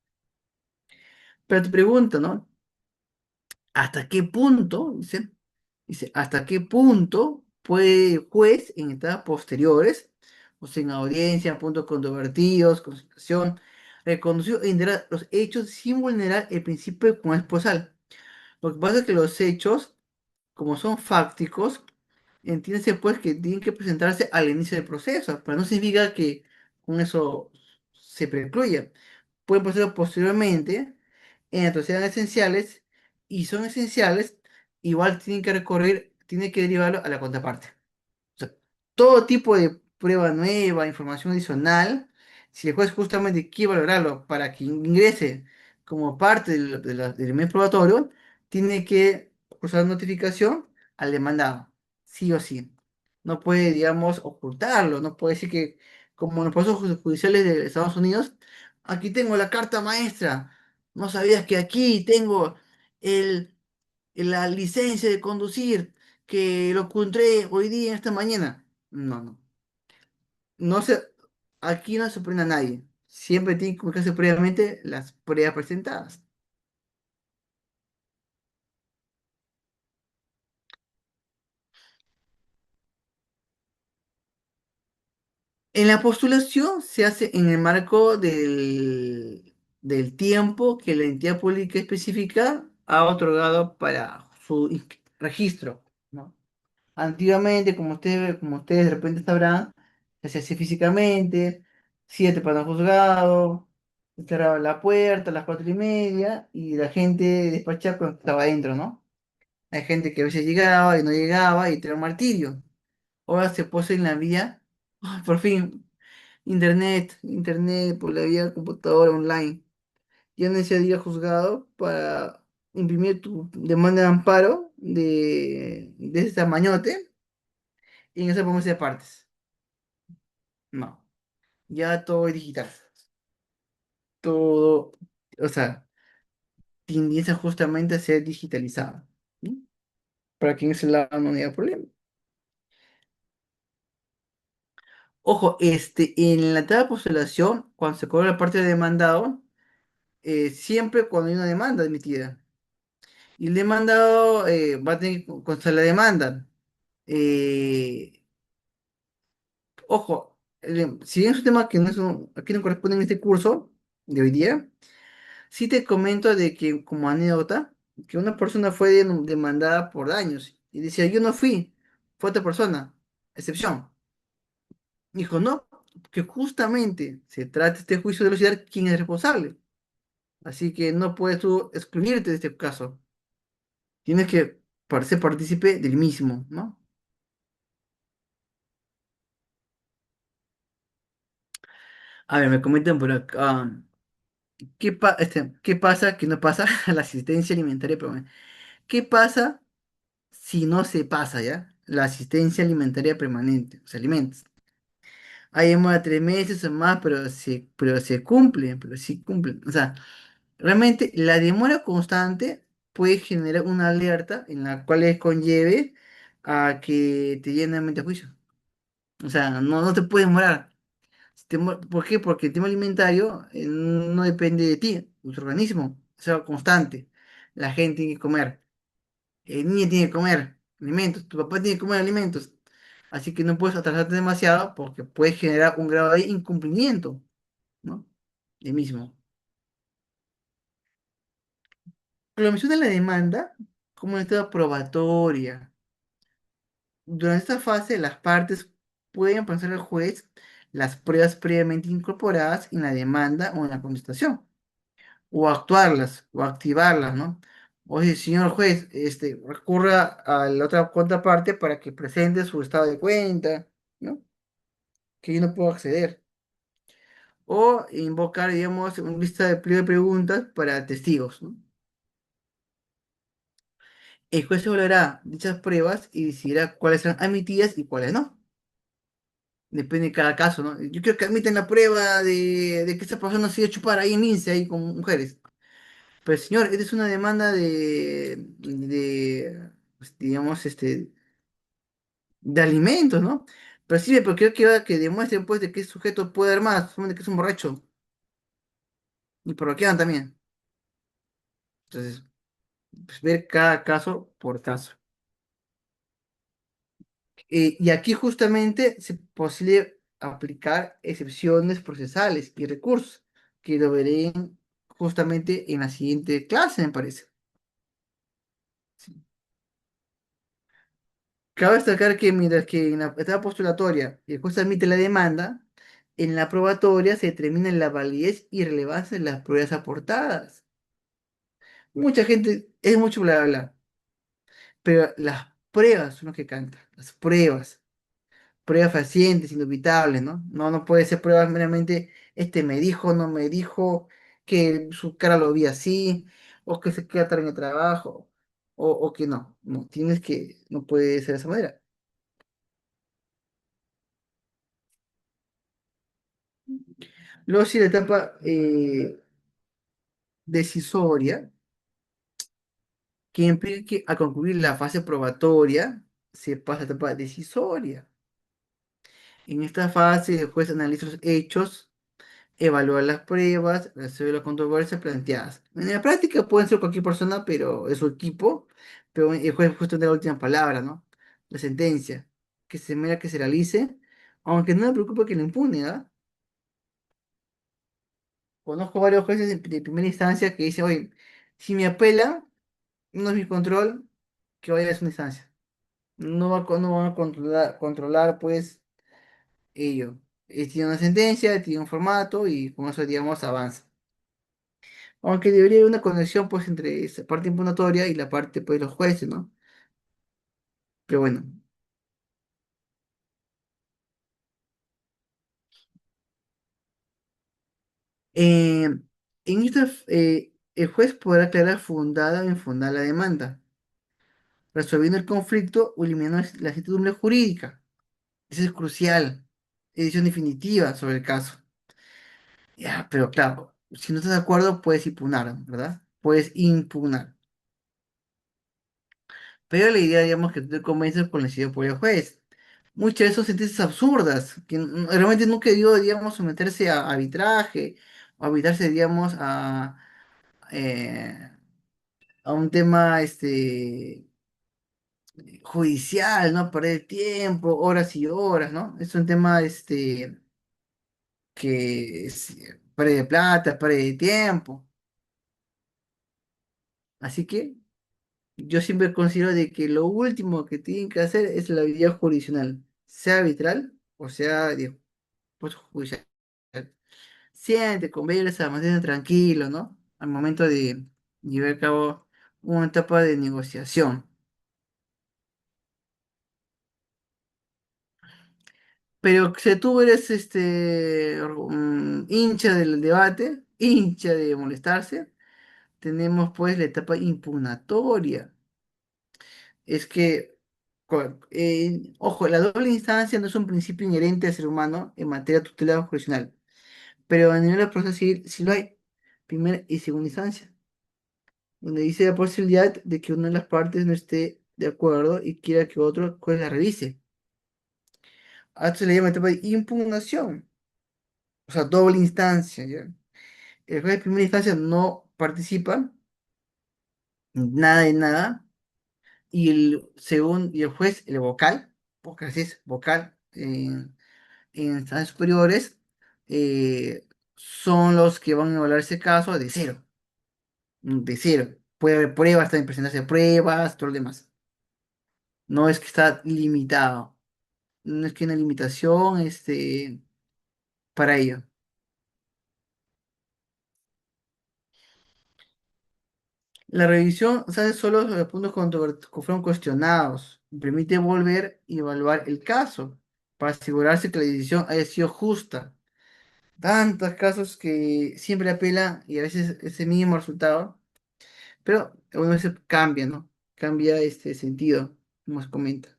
Pero te pregunto, ¿no? ¿Hasta qué punto, dice, hasta qué punto puede el juez en etapas posteriores, o sea, en audiencia, puntos controvertidos, concentración, reconducir e integrar los hechos sin vulnerar el principio de conesponsal? Lo que pasa es que los hechos, como son fácticos, entiéndase pues que tienen que presentarse al inicio del proceso, pero no significa que con eso se precluya. Pueden pasar posteriormente en atrocidades esenciales y son esenciales, igual tienen que recorrer, tienen que derivarlo a la contraparte. O sea, todo tipo de prueba nueva, información adicional, si el juez justamente quiere valorarlo para que ingrese como parte del elemento probatorio, tiene que cursar notificación al demandado, sí o sí. No puede, digamos, ocultarlo, no puede decir que, como en los procesos judiciales de Estados Unidos, aquí tengo la carta maestra, no sabías que aquí tengo el, la licencia de conducir que lo encontré hoy día, esta mañana. No, no. No se, aquí no se prende a nadie. Siempre tiene que cumplirse previamente las pruebas presentadas. En la postulación se hace en el marco del tiempo que la entidad pública específica ha otorgado para su registro, ¿no? Antiguamente, como ustedes de repente sabrán, se hacía así físicamente, 7 para el juzgado, cerraba la puerta a las 4:30 y la gente despachaba cuando estaba adentro, ¿no? Hay gente que a veces llegaba y no llegaba y tenía un martirio. Ahora se puso en la vía, ¡ay, por fin! Internet por la vía computadora online. Ya no necesitas ir al juzgado para imprimir tu demanda de amparo de ese tamañote y en esa podemos hacer partes. No, ya todo es digital. Todo, o sea, tiende justamente a ser digitalizado. ¿No? Para quien ese lado no haya problema. Ojo, en la etapa de postulación, cuando se cobra la parte de demandado, siempre cuando hay una demanda admitida. Y el demandado va a tener que constar la demanda. Eh, Ojo, si bien es un tema que no es aquí no corresponde en este curso de hoy día, sí te comento de que como anécdota, que una persona fue demandada por daños y decía, yo no fui, fue otra persona, excepción. Dijo, no, que justamente se trata este juicio de velocidad, ¿quién es responsable? Así que no puedes tú excluirte de este caso. Tienes que ser partícipe del mismo, ¿no? A ver, me comentan por acá. ¿Qué pasa que no pasa a la asistencia alimentaria? ¿Qué pasa si no se pasa ya? La asistencia alimentaria permanente, los alimentos. Hay demora 3 meses o más, pero se cumplen, pero sí cumplen. O sea, realmente la demora constante puede generar una alerta en la cual conlleve a que te llenen mente a juicio. O sea, no te puede demorar. ¿Por qué? Porque el tema alimentario no depende de ti, de tu organismo. Es algo constante. La gente tiene que comer. El niño tiene que comer alimentos. Tu papá tiene que comer alimentos. Así que no puedes atrasarte demasiado porque puedes generar un grado de incumplimiento, ¿no? De mismo. Pero menciona la demanda como una etapa probatoria. Durante esta fase, las partes pueden presentar al juez las pruebas previamente incorporadas en la demanda o en la contestación, o actuarlas, o activarlas, ¿no? Oye, señor juez, recurra a la otra contraparte para que presente su estado de cuenta, ¿no? Que yo no puedo acceder. O invocar, digamos, una lista de pliego de preguntas para testigos, ¿no? El juez evaluará dichas pruebas y decidirá cuáles serán admitidas y cuáles no. Depende de cada caso, ¿no? Yo creo que admiten la prueba de que esta persona se iba a chupar ahí en Lince, ahí con mujeres. Pero señor, esta es una demanda pues, digamos, de alimentos, ¿no? Pero sí, pero creo que, que demuestre, pues, de que el sujeto puede dar más, de que es un borracho. Y por lo que también. Entonces, pues, ver cada caso por caso. Y aquí justamente es posible aplicar excepciones procesales y recursos, que lo veré justamente en la siguiente clase, me parece. Sí. Cabe destacar que mientras que en la etapa postulatoria el juez admite la demanda, en la probatoria se determina la validez y relevancia de las pruebas aportadas. Mucha gente, es mucho bla bla bla, pero las pruebas son lo que cantan, las pruebas fehacientes, indubitables, ¿no? No puede ser pruebas meramente, este me dijo, no me dijo, que su cara lo vi así, o que se queda tarde en el trabajo, o que no, no puede ser de esa manera. Luego sí la etapa decisoria, que implica que al concluir la fase probatoria, se pasa a la etapa decisoria. En esta fase, el juez analiza los hechos, evaluar las pruebas, resolver las controversias planteadas. En la práctica pueden ser cualquier persona, pero es su equipo, pero el juez justo tiene la última palabra, ¿no? La sentencia, que se mira que se realice, aunque no me preocupa que le impune, ¿ah? Conozco varios jueces de primera instancia que dicen, oye, si me apela, no es mi control, que vaya a segunda instancia. No van a controlar, pues, ello. Tiene una sentencia, tiene un formato y con eso, digamos, avanza. Aunque debería haber una conexión pues entre esa parte impunatoria y la parte pues de los jueces, ¿no? Pero bueno, eh, el juez podrá aclarar fundada o infundada la demanda, resolviendo el conflicto o eliminando la incertidumbre jurídica. Eso es crucial. Decisión definitiva sobre el caso. Ya, pero claro, si no estás de acuerdo, puedes impugnar, ¿verdad? Puedes impugnar. Pero la idea, digamos, que tú te convences con la decisión por el juez. Muchas de esas sentencias absurdas, que realmente nunca debió, digamos, someterse a arbitraje, o arbitrarse, digamos, eh, a un tema judicial, ¿no? Perder tiempo, horas y horas, ¿no? Es un tema que pierde plata, pierde tiempo. Así que yo siempre considero de que lo último que tienen que hacer es la vía jurisdiccional, sea arbitral o sea, pues, judicial. Siente, conversa, mantente tranquilo, ¿no? Al momento de llevar a cabo una etapa de negociación. Pero si tú eres hincha del debate, hincha de molestarse, tenemos pues la etapa impugnatoria. Es que, ojo, la doble instancia no es un principio inherente al ser humano en materia de tutela jurisdiccional, pero a nivel de proceso civil sí lo hay, primera y segunda instancia, donde dice la posibilidad de que una de las partes no esté de acuerdo y quiera que otro juez la revise. A esto se le llama etapa de impugnación, o sea, doble instancia, ¿ya? El juez de primera instancia no participa, nada de nada, y el juez, el vocal, porque así es, vocal, en instancias superiores, son los que van a evaluar ese caso de cero, de cero. Puede haber pruebas, también presentarse pruebas, todo lo demás. No es que está limitado. No es que hay una limitación para ello. La revisión sale solo sobre los puntos que fueron cuestionados. Permite volver y evaluar el caso para asegurarse que la decisión haya sido justa. Tantos casos que siempre apela y a veces ese mismo resultado, pero algunas veces cambia, ¿no? cambia este sentido, como se comenta.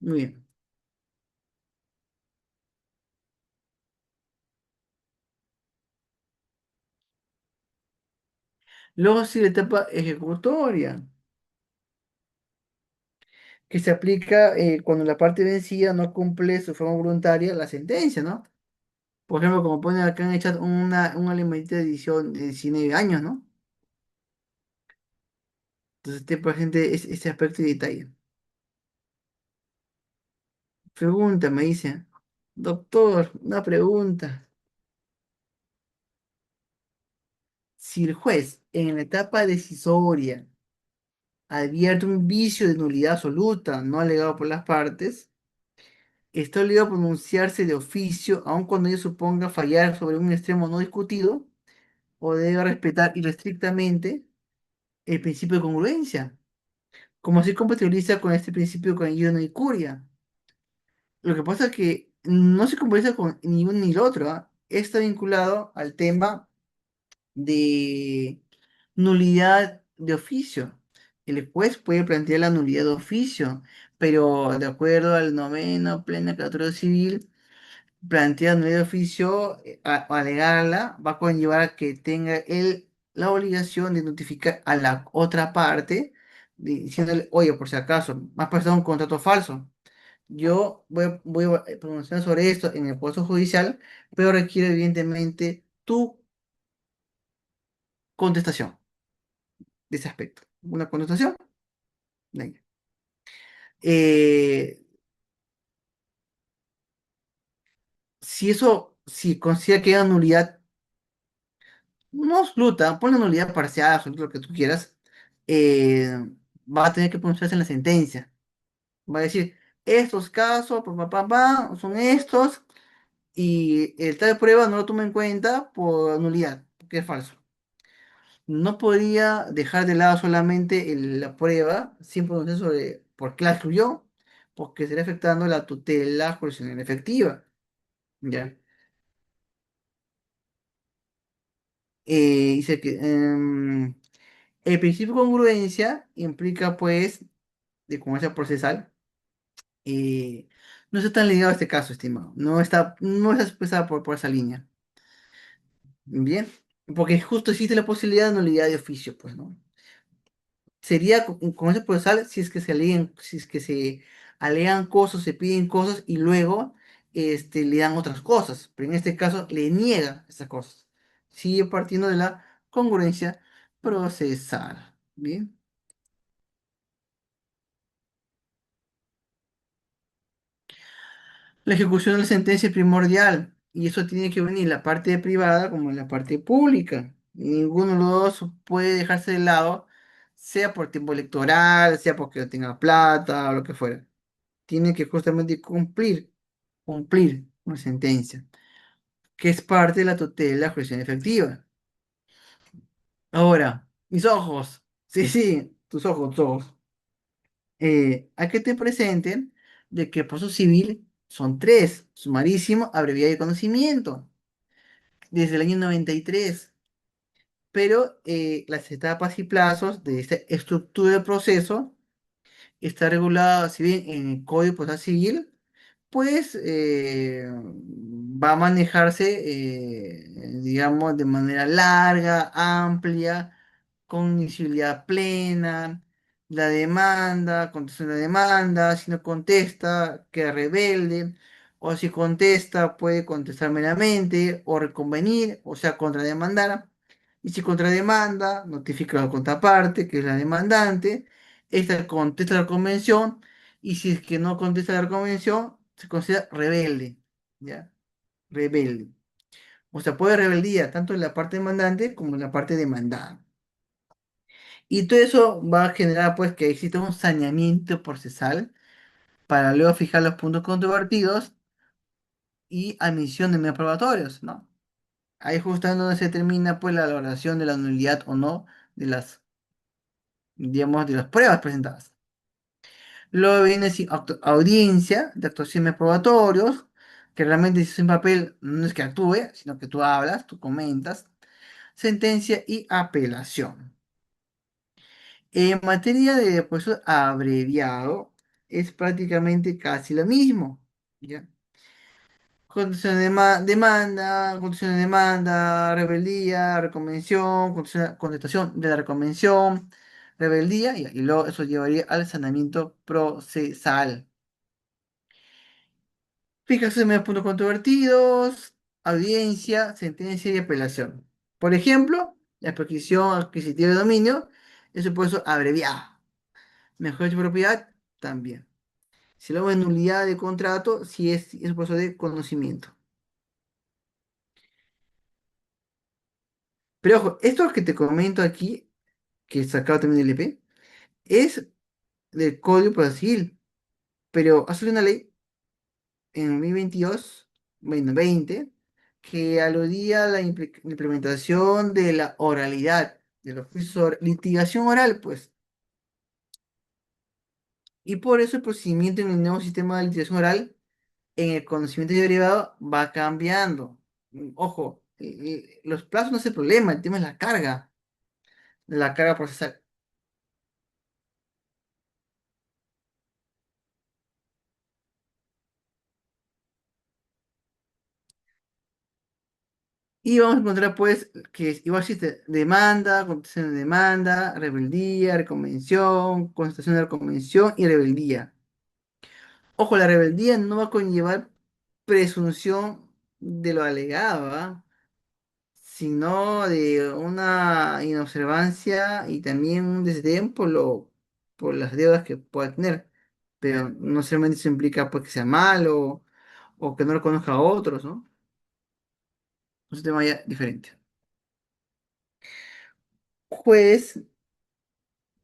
Muy bien. Luego sí la etapa ejecutoria, que se aplica cuando la parte vencida no cumple su forma voluntaria la sentencia, ¿no? Por ejemplo, como ponen acá en el chat, una limitante de edición de 19 años, ¿no? Entonces, ten presente ese aspecto y detalle. Pregunta, me dice, doctor, una pregunta. Si el juez en la etapa decisoria advierte un vicio de nulidad absoluta no alegado por las partes, está obligado a pronunciarse de oficio, aun cuando ello suponga fallar sobre un extremo no discutido, o debe respetar irrestrictamente el principio de congruencia, como se compatibiliza con este principio con no y curia. Lo que pasa es que no se compatibiliza con ni uno ni el otro, ¿ah? Está vinculado al tema de nulidad de oficio. El juez puede plantear la nulidad de oficio, pero de acuerdo al noveno plena cláusula civil, plantear nulidad de oficio, alegarla, va a conllevar a que tenga él la obligación de notificar a la otra parte, diciéndole, oye, por si acaso, me has prestado un contrato falso. Yo voy a pronunciar sobre esto en el proceso judicial, pero requiere evidentemente tu contestación de ese aspecto. Una contestación. Venga. Eh, si considera que hay nulidad, no absoluta, ponle nulidad parcial, absoluta, lo que tú quieras, eh, va a tener que pronunciarse en la sentencia. Va a decir, estos casos, son estos, y el tal de prueba no lo toma en cuenta por nulidad, porque es falso. No podría dejar de lado solamente la prueba sin pronunciar sobre por qué la excluyó, porque estaría afectando la tutela jurisdiccional efectiva. ¿Ya? Dice que el principio de congruencia implica, pues, de congruencia procesal, eh, no está tan ligado a este caso, estimado. No está expresada por esa línea. Bien, porque justo existe la posibilidad de nulidad de oficio, pues, ¿no? Sería con ese procesal si es que se alegan cosas, se piden cosas y luego le dan otras cosas, pero en este caso le niega esas cosas. Sigue partiendo de la congruencia procesal. Bien. La ejecución de la sentencia es primordial y eso tiene que venir en la parte privada como en la parte pública. Ninguno de los dos puede dejarse de lado, sea por tiempo electoral, sea porque no tenga plata o lo que fuera. Tiene que justamente cumplir una sentencia, que es parte de la tutela de la jurisdicción efectiva. Ahora, mis ojos, sí, sí, tus ojos, a que te presenten de que el proceso civil son tres: sumarísimo, abreviado y conocimiento, desde el año 93, pero las etapas y plazos de esta estructura de proceso está regulada, si bien en el Código Procesal Civil, pues va a manejarse, digamos, de manera larga, amplia, con visibilidad plena. La demanda, contesta la demanda, si no contesta, queda rebelde, o si contesta, puede contestar meramente, o reconvenir, o sea, contrademandar. Y si contrademanda, notifica a la contraparte, que es la demandante, esta contesta la convención, y si es que no contesta la convención, se considera rebelde, ¿ya? Rebelde. O sea, puede haber rebeldía tanto en la parte demandante como en la parte demandada. Y todo eso va a generar, pues, que exista un saneamiento procesal para luego fijar los puntos controvertidos y admisión de medios probatorios, ¿no? Ahí justo es donde se determina, pues, la valoración de la nulidad o no de las, digamos, de las pruebas presentadas. Luego viene sí, audiencia de actuaciones probatorios, que realmente si es en papel no es que actúe, sino que tú hablas, tú comentas. Sentencia y apelación. En materia de proceso abreviado, es prácticamente casi lo mismo. ¿Ya? Condición de demanda, rebeldía, reconvención, contestación de la reconvención, rebeldía, y luego eso llevaría al sanamiento procesal. Fijación de puntos controvertidos, audiencia, sentencia y apelación. Por ejemplo, la prescripción adquisitiva de dominio es un proceso abreviado. Mejor de propiedad también. Si luego de nulidad de contrato, si es un proceso de conocimiento. Pero ojo, esto que te comento aquí, que es sacado también del EP, es del Código Procesal Civil, pero ha salido una ley en 2022, bueno, 20, que aludía a la implementación de la oralidad, de los juicios litigación oral, pues. Y por eso el procedimiento en el nuevo sistema de litigación oral, en el conocimiento derivado, va cambiando. Ojo, los plazos no es el problema, el tema es la carga procesal. Y vamos a encontrar, pues, que igual existe demanda, contestación de demanda, rebeldía, reconvención, contestación de reconvención y rebeldía. Ojo, la rebeldía no va a conllevar presunción de lo alegado, ¿ah? Sino de una inobservancia y también un desdén por las deudas que pueda tener. Pero no solamente eso implica pues, que sea malo o que no lo conozca a otros, ¿no? Es un tema ya diferente. Juez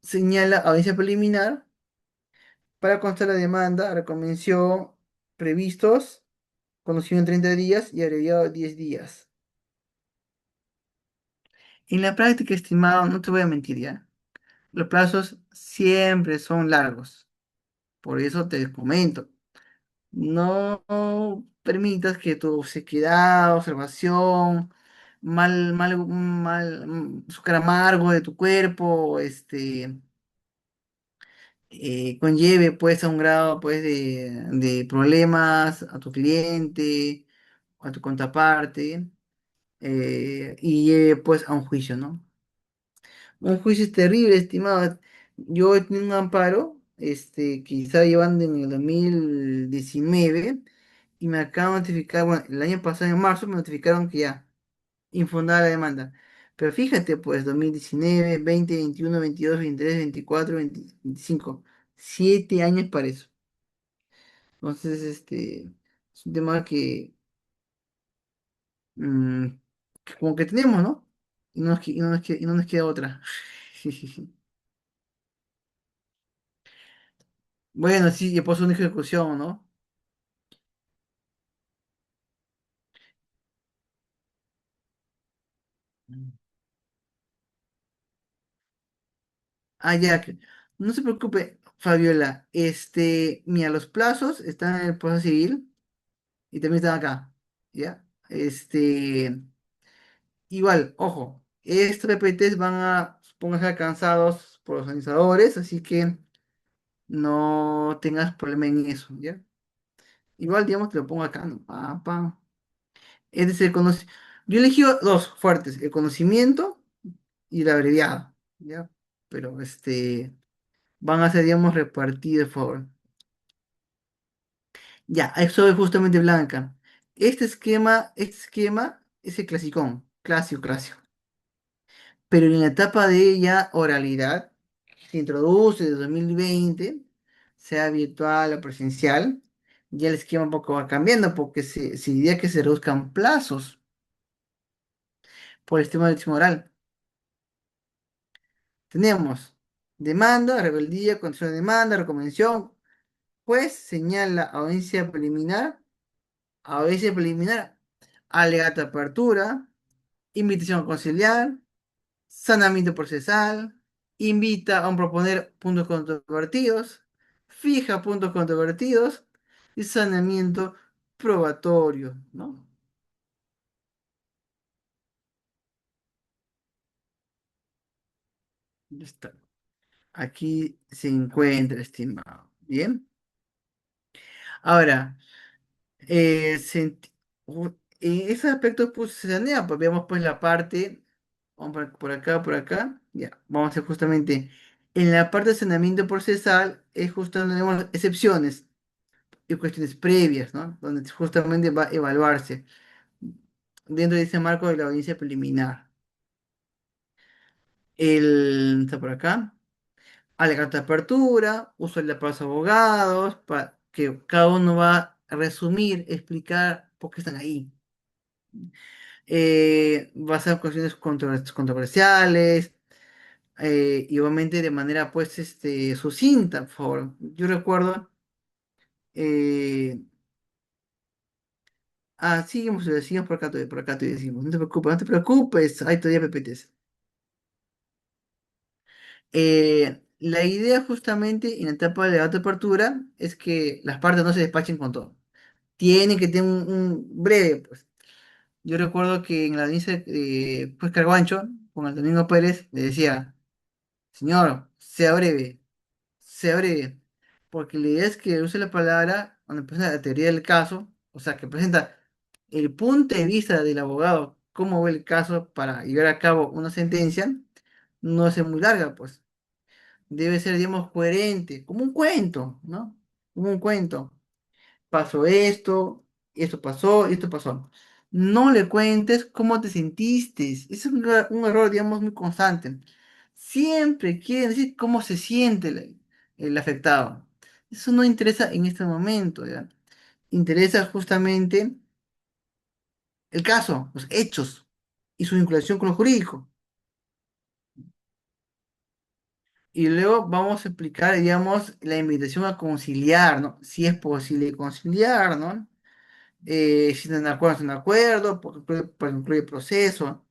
señala audiencia preliminar para constar la demanda, reconvención previstos, conocido en 30 días y abreviado 10 días. En la práctica, estimado, no te voy a mentir ya, los plazos siempre son largos. Por eso te comento, no permitas que tu sequedad, observación, azúcar amargo de tu cuerpo, conlleve pues a un grado pues de problemas a tu cliente, a tu contraparte, y lleve pues a un juicio, ¿no? Un juicio es terrible, estimado. Yo he tenido un amparo, que estaba llevando en el 2019 y me acaban de notificar, bueno, el año pasado en marzo me notificaron que ya, infundada la demanda. Pero fíjate, pues, 2019, 20, 21, 22, 23, 24, 20, 25, 7 años para eso. Entonces, es un tema mm, que como que tenemos, ¿no? Y no nos queda otra. Bueno, sí, ya pasó una ejecución, ¿no? Ah, ya, no se preocupe, Fabiola. Mira, los plazos están en el proceso civil y también están acá, ¿ya? Igual, ojo, estos PPTs van a, supongo, ser alcanzados por los organizadores, así que no tengas problema en eso, ¿ya? Igual, digamos, te lo pongo acá, ¿no? Pa, pa. Es decir, yo elegí dos fuertes, el conocimiento y el abreviado, ¿ya? Pero van a ser, digamos, repartidos, por favor. Ya, eso es justamente Blanca. Este esquema es el clasicón, clásico, clásico. Pero en la etapa de ya oralidad, que se introduce desde 2020, sea virtual o presencial, ya el esquema un poco va cambiando porque se diría que se reduzcan plazos por el sistema de elección oral. Tenemos demanda, rebeldía, condición de demanda, recomendación, juez señala audiencia preliminar, alegato de apertura, invitación a conciliar, sanamiento procesal, invita a un proponer puntos controvertidos, fija puntos controvertidos y saneamiento probatorio, ¿no? Ya está. Aquí se encuentra, estimado. Bien. Ahora, en ese aspecto, pues, se sanea, pues veamos pues la parte, vamos por acá, ya, vamos a hacer justamente, en la parte de saneamiento procesal, es justo donde tenemos excepciones y cuestiones previas, ¿no? Donde justamente va a evaluarse dentro de ese marco de la audiencia preliminar. Está por acá. Alegato de apertura, uso de la palabra abogados, para que cada uno va a resumir, explicar por qué están ahí. Va a ser cuestiones controversiales, y obviamente de manera pues sucinta, por favor. Yo recuerdo, eh, sigamos por acá te decimos, no te preocupes, hay todavía PPTs. La idea justamente en la etapa de debate de apertura es que las partes no se despachen con todo. Tienen que tener un breve, pues. Yo recuerdo que en la audiencia de pues Carguancho, con el Domingo Pérez, le decía, señor, sea breve, porque la idea es que use la palabra cuando presenta la teoría del caso, o sea, que presenta el punto de vista del abogado, cómo ve el caso para llevar a cabo una sentencia, no es muy larga, pues. Debe ser, digamos, coherente, como un cuento, ¿no? Como un cuento. Pasó esto, esto pasó, esto pasó. No le cuentes cómo te sentiste. Es un error, digamos, muy constante. Siempre quieren decir cómo se siente el afectado. Eso no interesa en este momento, ¿ya? Interesa justamente el caso, los hechos y su vinculación con lo jurídico. Y luego vamos a explicar, digamos, la invitación a conciliar, ¿no? Si es posible conciliar, ¿no? Si están de acuerdo, están de acuerdo, porque incluye proceso.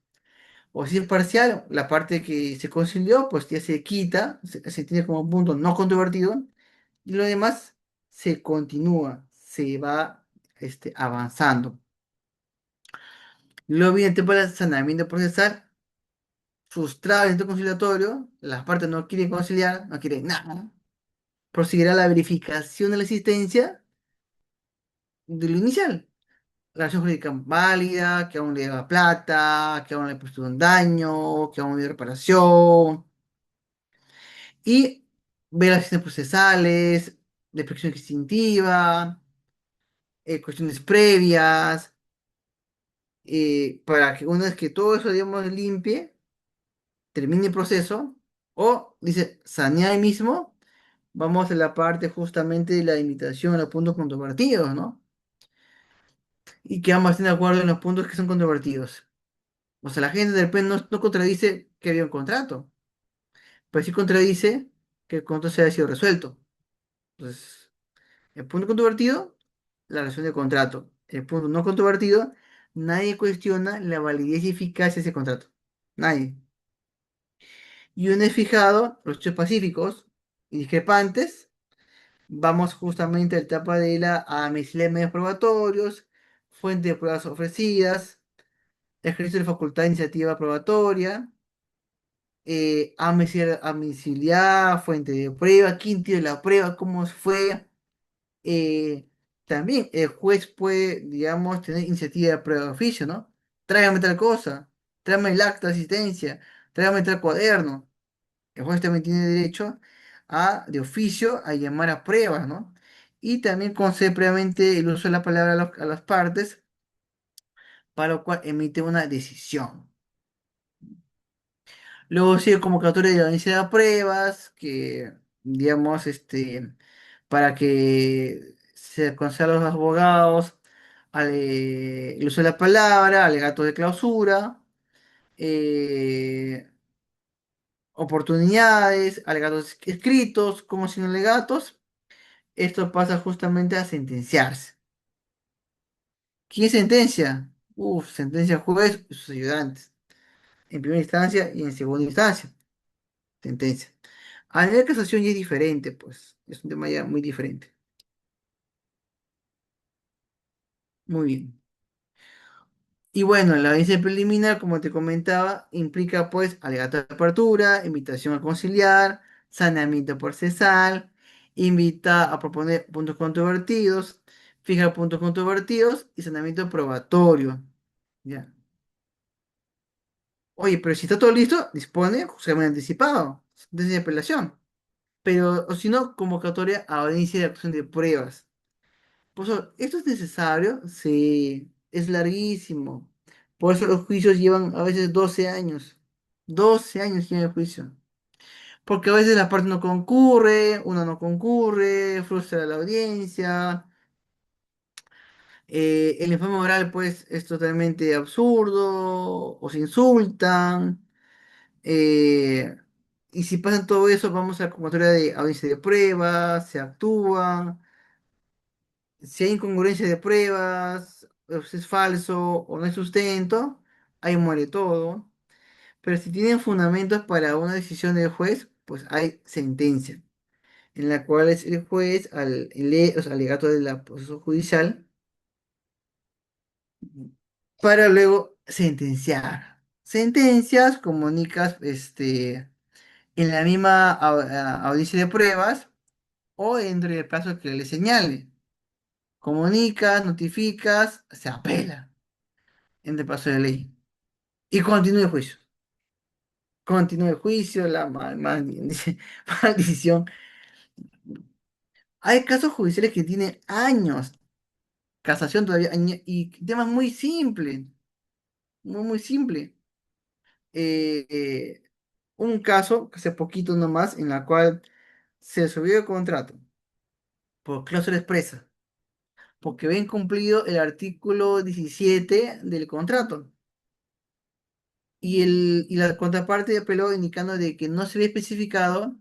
O si es parcial, la parte que se concilió, pues ya se quita, se tiene como punto no controvertido, y lo demás se continúa, se va avanzando. Luego viene el tema del saneamiento procesal, frustrado el intento conciliatorio, las partes no quieren conciliar, no quieren nada. Proseguirá la verificación de la existencia de lo inicial. La acción jurídica válida, que aún le deba plata, que aún le ha puesto un daño, que aún no hay reparación. Y ver las acciones procesales, de prescripción extintiva, cuestiones previas, para que una vez que todo eso, digamos, limpie, termine el proceso, o dice, sanear ahí mismo, vamos a la parte justamente de la limitación a los puntos controvertidos, ¿no? Y que ambas estén de acuerdo en los puntos que son controvertidos. O sea, la gente del PEN no contradice que había un contrato, pero sí contradice que el contrato se haya sido resuelto. Entonces, el punto controvertido, la relación de contrato. El punto no controvertido, nadie cuestiona la validez y eficacia de ese contrato. Nadie. Y una vez fijado los hechos pacíficos y discrepantes, vamos justamente a la etapa de la admisibilidad de medios probatorios, fuente de pruebas ofrecidas, ejercicio de facultad de iniciativa probatoria, admisibilidad, fuente de prueba, quién tiene la prueba, cómo fue. eh, También el juez puede, digamos, tener iniciativa de prueba de oficio, ¿no? Tráigame tal cosa, tráigame el acta de asistencia, tráigame tal cuaderno. El juez también tiene derecho de oficio, a llamar a pruebas, ¿no? Y también concede previamente el uso de la palabra a las partes, para lo cual emite una decisión. Luego sigue convocatoria de la Universidad de Pruebas, que, digamos, para que se concedan los abogados el uso de la palabra, alegatos de clausura, eh, oportunidades, alegatos escritos, como sin alegatos. Esto pasa justamente a sentenciarse. ¿Quién sentencia? Uf, sentencia el juez y sus ayudantes, en primera instancia y en segunda instancia. Sentencia. A nivel de casación ya es diferente, pues. Es un tema ya muy diferente. Muy bien. Y bueno, la audiencia preliminar, como te comentaba, implica pues alegato de apertura, invitación a conciliar, saneamiento procesal, invita a proponer puntos controvertidos, fija puntos controvertidos y saneamiento probatorio. Ya. Oye, pero si está todo listo, dispone juzgamiento anticipado, desde apelación. Pero, o si no, convocatoria a audiencia de actuación de pruebas. Por eso, ¿esto es necesario? Sí, es larguísimo. Por eso los juicios llevan a veces 12 años. 12 años tiene el juicio. Porque a veces la parte no concurre, uno no concurre, frustra a la audiencia. El informe oral, pues, es totalmente absurdo, o se insultan. eh, y si pasan todo eso, vamos a la convocatoria de audiencia de pruebas, se actúa. Si hay incongruencia de pruebas, o si es falso o no hay sustento, ahí muere todo. Pero si tienen fundamentos para una decisión del juez, pues hay sentencia, en la cual es el juez, o sea, alegato del proceso judicial, para luego sentenciar. Sentencias, comunicas en la misma audiencia de pruebas o dentro del plazo que le señale. Comunicas, notificas, se apela en el plazo de ley. Y continúa el juicio. Continúa el juicio, dice, maldición. Hay casos judiciales que tienen años, casación todavía, y temas muy simples, muy simple. Eh, eh, un caso, que hace poquito nomás, en la cual se subió el contrato por cláusula expresa, porque ven cumplido el artículo 17 del contrato. Y la contraparte apeló indicando de que no se había especificado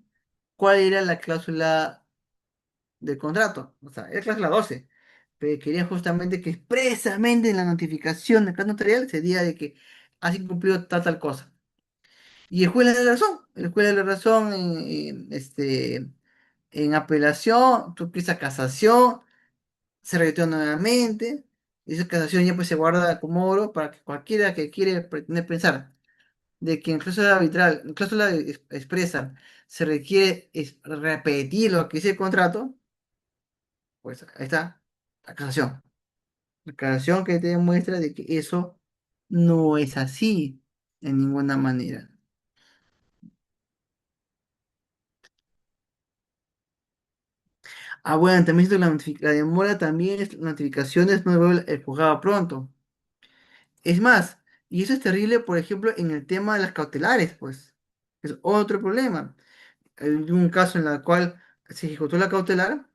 cuál era la cláusula del contrato, o sea, era cláusula 12, pero quería justamente que expresamente en la notificación del plan notarial se diga de que has incumplido tal cosa. Y el juez le da la razón, el juez le da la razón en apelación, tú piensas casación, se revirtió nuevamente, y esa casación ya pues se guarda como oro para que cualquiera que quiere pretender pensar de que en cláusula arbitral, en cláusula expresa, se requiere repetir lo que dice el contrato, pues ahí está, la casación. La casación que te demuestra de que eso no es así de ninguna manera. Ah, bueno, también esto, la demora también es notificaciones, no devuelve el juzgado pronto. Es más, y eso es terrible, por ejemplo, en el tema de las cautelares, pues. Es otro problema. Hay un caso en el cual se ejecutó la cautelar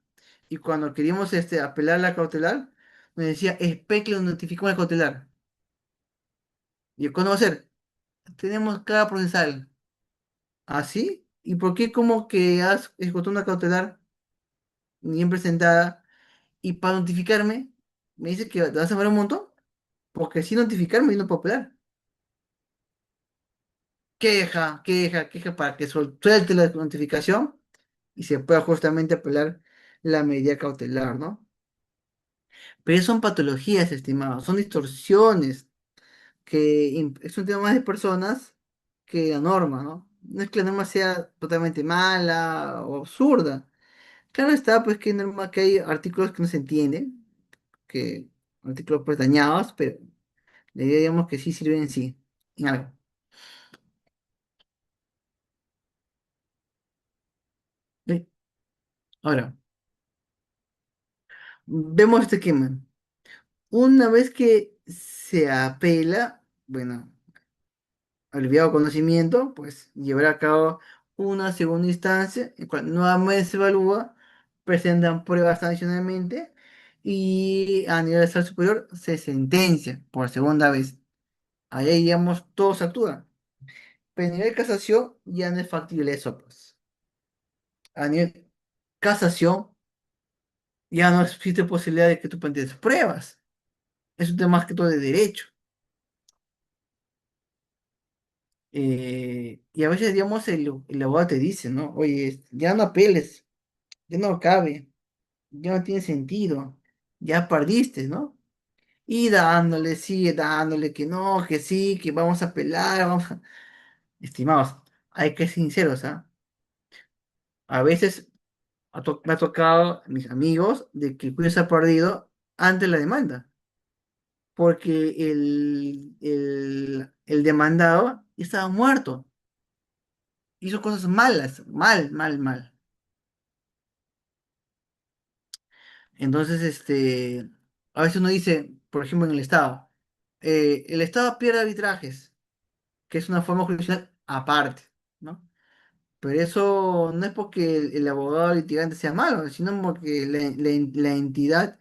y cuando queríamos apelar la cautelar, nos decía, espera que lo notificó la cautelar. ¿Y cuándo va a ser? Tenemos cada procesal. ¿Así? ¿Y por qué como que has ejecutado una cautelar bien presentada y para notificarme me dice que te vas a demorar un montón? Porque sin notificarme y no puedo apelar. Queja para que suelte la notificación y se pueda justamente apelar la medida cautelar, ¿no? Pero son patologías, estimados, son distorsiones que es un tema más de personas que la norma, ¿no? No es que la norma sea totalmente mala o absurda. Claro está, pues que, norma, que hay artículos que no se entienden, que artículos pues dañados, pero la idea digamos que sí sirven en sí, en algo. ¿Sí? Ahora, vemos este esquema. Una vez que se apela, bueno, aliviado conocimiento, pues llevará a cabo una segunda instancia, en cual nuevamente se evalúa, presentan pruebas adicionalmente y a nivel de superior se sentencia por segunda vez. Ahí, digamos, todo se actúa. Pero a nivel de casación ya no es factible eso, pues. A nivel casación ya no existe posibilidad de que tú plantees pruebas. Es un tema más que todo de derecho. Y a veces, digamos, el abogado te dice, ¿no? Oye, ya no apeles, ya no cabe, ya no tiene sentido, ya perdiste, ¿no? Y dándole, sigue dándole que no, que sí, que vamos a apelar, vamos a... Estimados, hay que ser sinceros, ¿ah? A veces me ha tocado, mis amigos, de que el juicio se ha perdido ante la demanda, porque el demandado estaba muerto, hizo cosas malas, mal, mal, mal. Entonces, a veces uno dice, por ejemplo, en el Estado pierde arbitrajes, que es una forma judicial aparte, ¿no? Pero eso no es porque el abogado litigante sea malo, sino porque la entidad,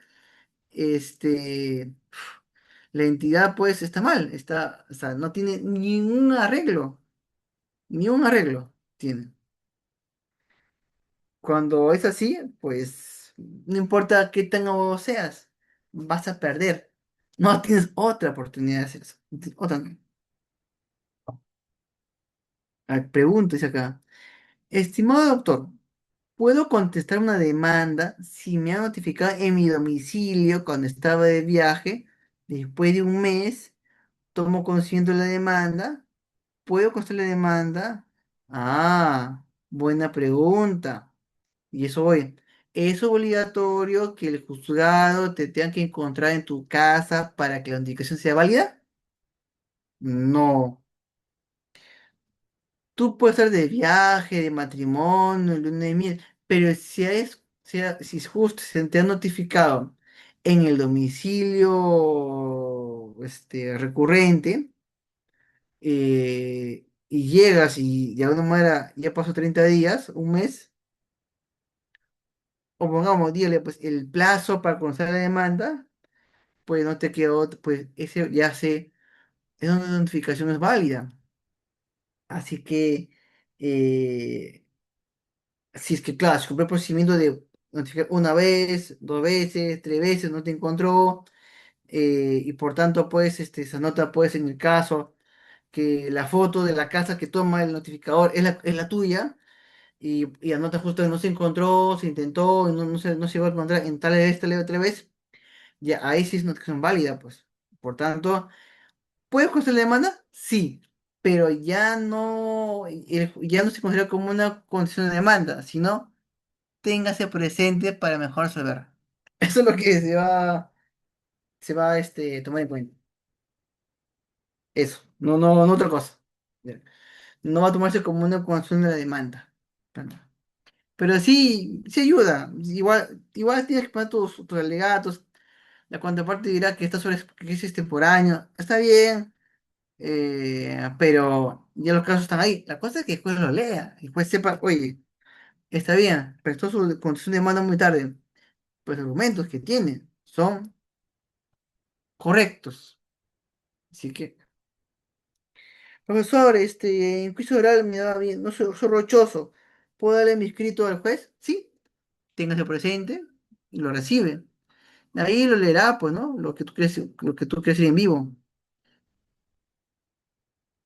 este, la entidad pues está mal, o sea, no tiene ningún arreglo, ni un arreglo tiene. Cuando es así, pues no importa qué tan abogado seas, vas a perder. No tienes otra oportunidad de hacer eso. Otra. No. Pregunto, dice acá. Estimado doctor, ¿puedo contestar una demanda si me ha notificado en mi domicilio cuando estaba de viaje? Después de un mes, tomo conocimiento de la demanda. ¿Puedo contestar la demanda? Ah, buena pregunta. Y eso voy. ¿Es obligatorio que el juzgado te tenga que encontrar en tu casa para que la notificación sea válida? No. Tú puedes estar de viaje, de matrimonio, luna de miel, pero si es justo, se te ha notificado en el domicilio recurrente, y llegas y de alguna manera ya pasó 30 días, un mes, o pongamos, dígale, pues el plazo para conocer la demanda, pues no te quedó, pues ese ya esa notificación es válida. Así que, si es que, claro, si cumplió el procedimiento de notificar una vez, dos veces, tres veces, no te encontró, y por tanto, pues, se anota, pues, en el caso que la foto de la casa que toma el notificador es la tuya, y anota justo que no se encontró, se intentó, y no se va a encontrar en tal vez, otra vez, ya ahí sí es notificación válida, pues. Por tanto, ¿puede costar la demanda? Sí, pero ya no se considera como una condición de demanda, sino téngase presente para mejor resolver. Eso es lo que se va a tomar en cuenta. Eso, no otra cosa. Ya. No va a tomarse como una condición de la demanda. Tanto. Pero sí ayuda. Igual tienes que poner tus alegatos. La contraparte dirá que que es por año. Está bien, pero ya los casos están ahí. La cosa es que el juez lo lea. El juez sepa, oye, está bien, prestó su condición de demanda muy tarde. Pues los argumentos que tiene son correctos. Así que, profesor, en juicio oral me va bien, no soy rochoso. ¿Puedo darle mi escrito al juez? Sí, téngase presente y lo recibe. Ahí lo leerá, pues, ¿no? Lo que tú crees en vivo.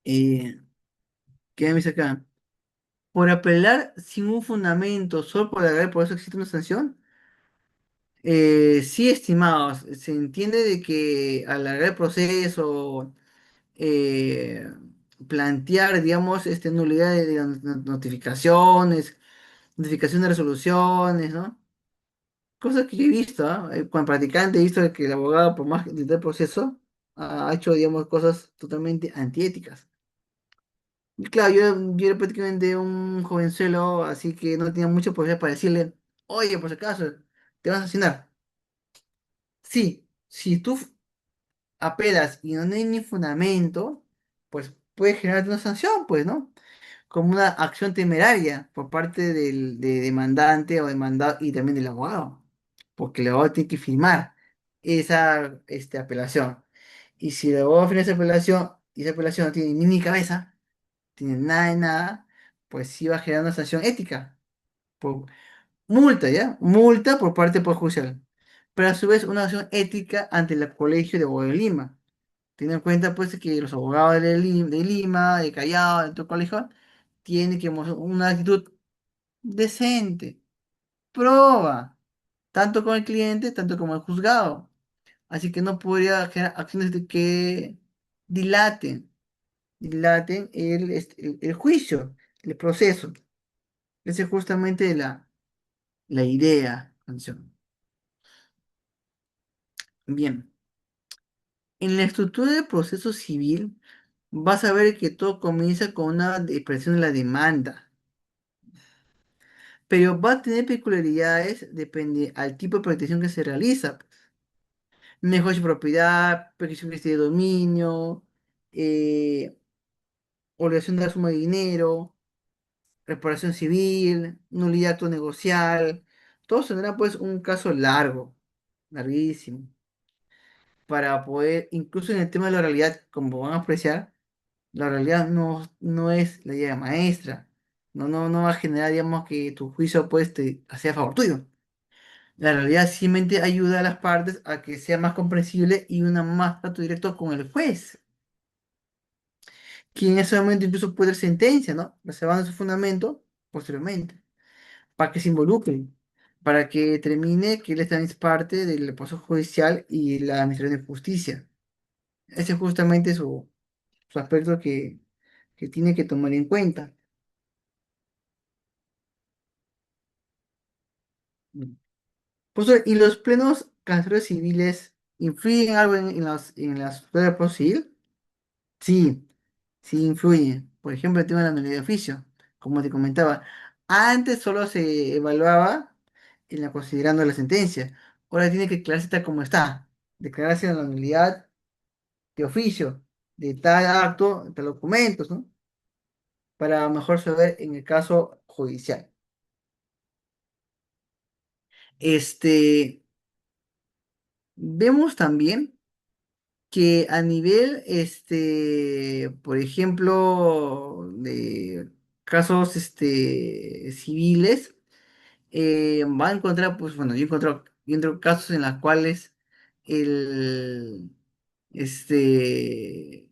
Eh, ¿Qué me dice acá? Por apelar sin un fundamento, solo por alegar, por eso existe una sanción. Sí, estimados, se entiende de que alargar el proceso, eh, plantear, digamos, nulidad de las notificación de resoluciones, ¿no? Cosas que yo he visto, ¿ah? Cuando practicante he visto que el abogado, por más que intente el proceso, ha hecho, digamos, cosas totalmente antiéticas. Y claro, yo era prácticamente un jovenzuelo, así que no tenía mucha posibilidad para decirle, oye, por si acaso, te vas a asesinar. Sí, si tú apelas y no hay ni fundamento, pues puede generar una sanción, pues, ¿no? Como una acción temeraria por parte de demandante o demandado y también del abogado, porque el abogado tiene que firmar esa apelación. Y si el abogado firma esa apelación y esa apelación no tiene ni cabeza, tiene nada de nada, pues sí va a generar una sanción ética, por multa, ¿ya? Multa por parte del Poder Judicial. Pero a su vez una sanción ética ante el Colegio de Abogados de Lima. Teniendo en cuenta pues que los abogados de Lima, de Callao, de todo el colegio, tienen que mostrar una actitud decente, proba, tanto con el cliente, tanto como el juzgado. Así que no podría generar acciones de que dilaten, dilaten el juicio, el proceso. Esa es justamente la idea, canción. Bien, en la estructura del proceso civil vas a ver que todo comienza con una expresión de la demanda, pero va a tener peculiaridades, depende al tipo de protección que se realiza. Negocio de propiedad, petición de dominio, eh, obligación de la suma de dinero, reparación civil, nulidad acto negocial. Todo tendrá pues un caso largo, larguísimo, para poder, incluso en el tema de la realidad, como van a apreciar, la realidad no es la idea maestra. No va a generar, digamos, que tu juicio pues te sea a favor tuyo. La realidad simplemente ayuda a las partes a que sea más comprensible y una más trato directo con el juez, quien en ese momento incluso puede dar sentencia, ¿no? Reservando su fundamento posteriormente, para que se involucren, para que termine que él también es parte del proceso judicial y la administración de justicia. Ese es justamente su aspecto que tiene que tomar en cuenta. ¿Y los plenos canceros civiles influyen algo en las pruebas de proceso civil? Sí, sí influye. Por ejemplo, el tema de la nulidad de oficio, como te comentaba. Antes solo se evaluaba en la considerando la sentencia. Ahora tiene que declararse tal como está. Declararse la nulidad de oficio de tal acto, tal documentos, ¿no? Para mejor saber en el caso judicial. Este, vemos también que a nivel, por ejemplo, de casos, civiles, va a encontrar, pues bueno, yo encuentro casos en los cuales el, este,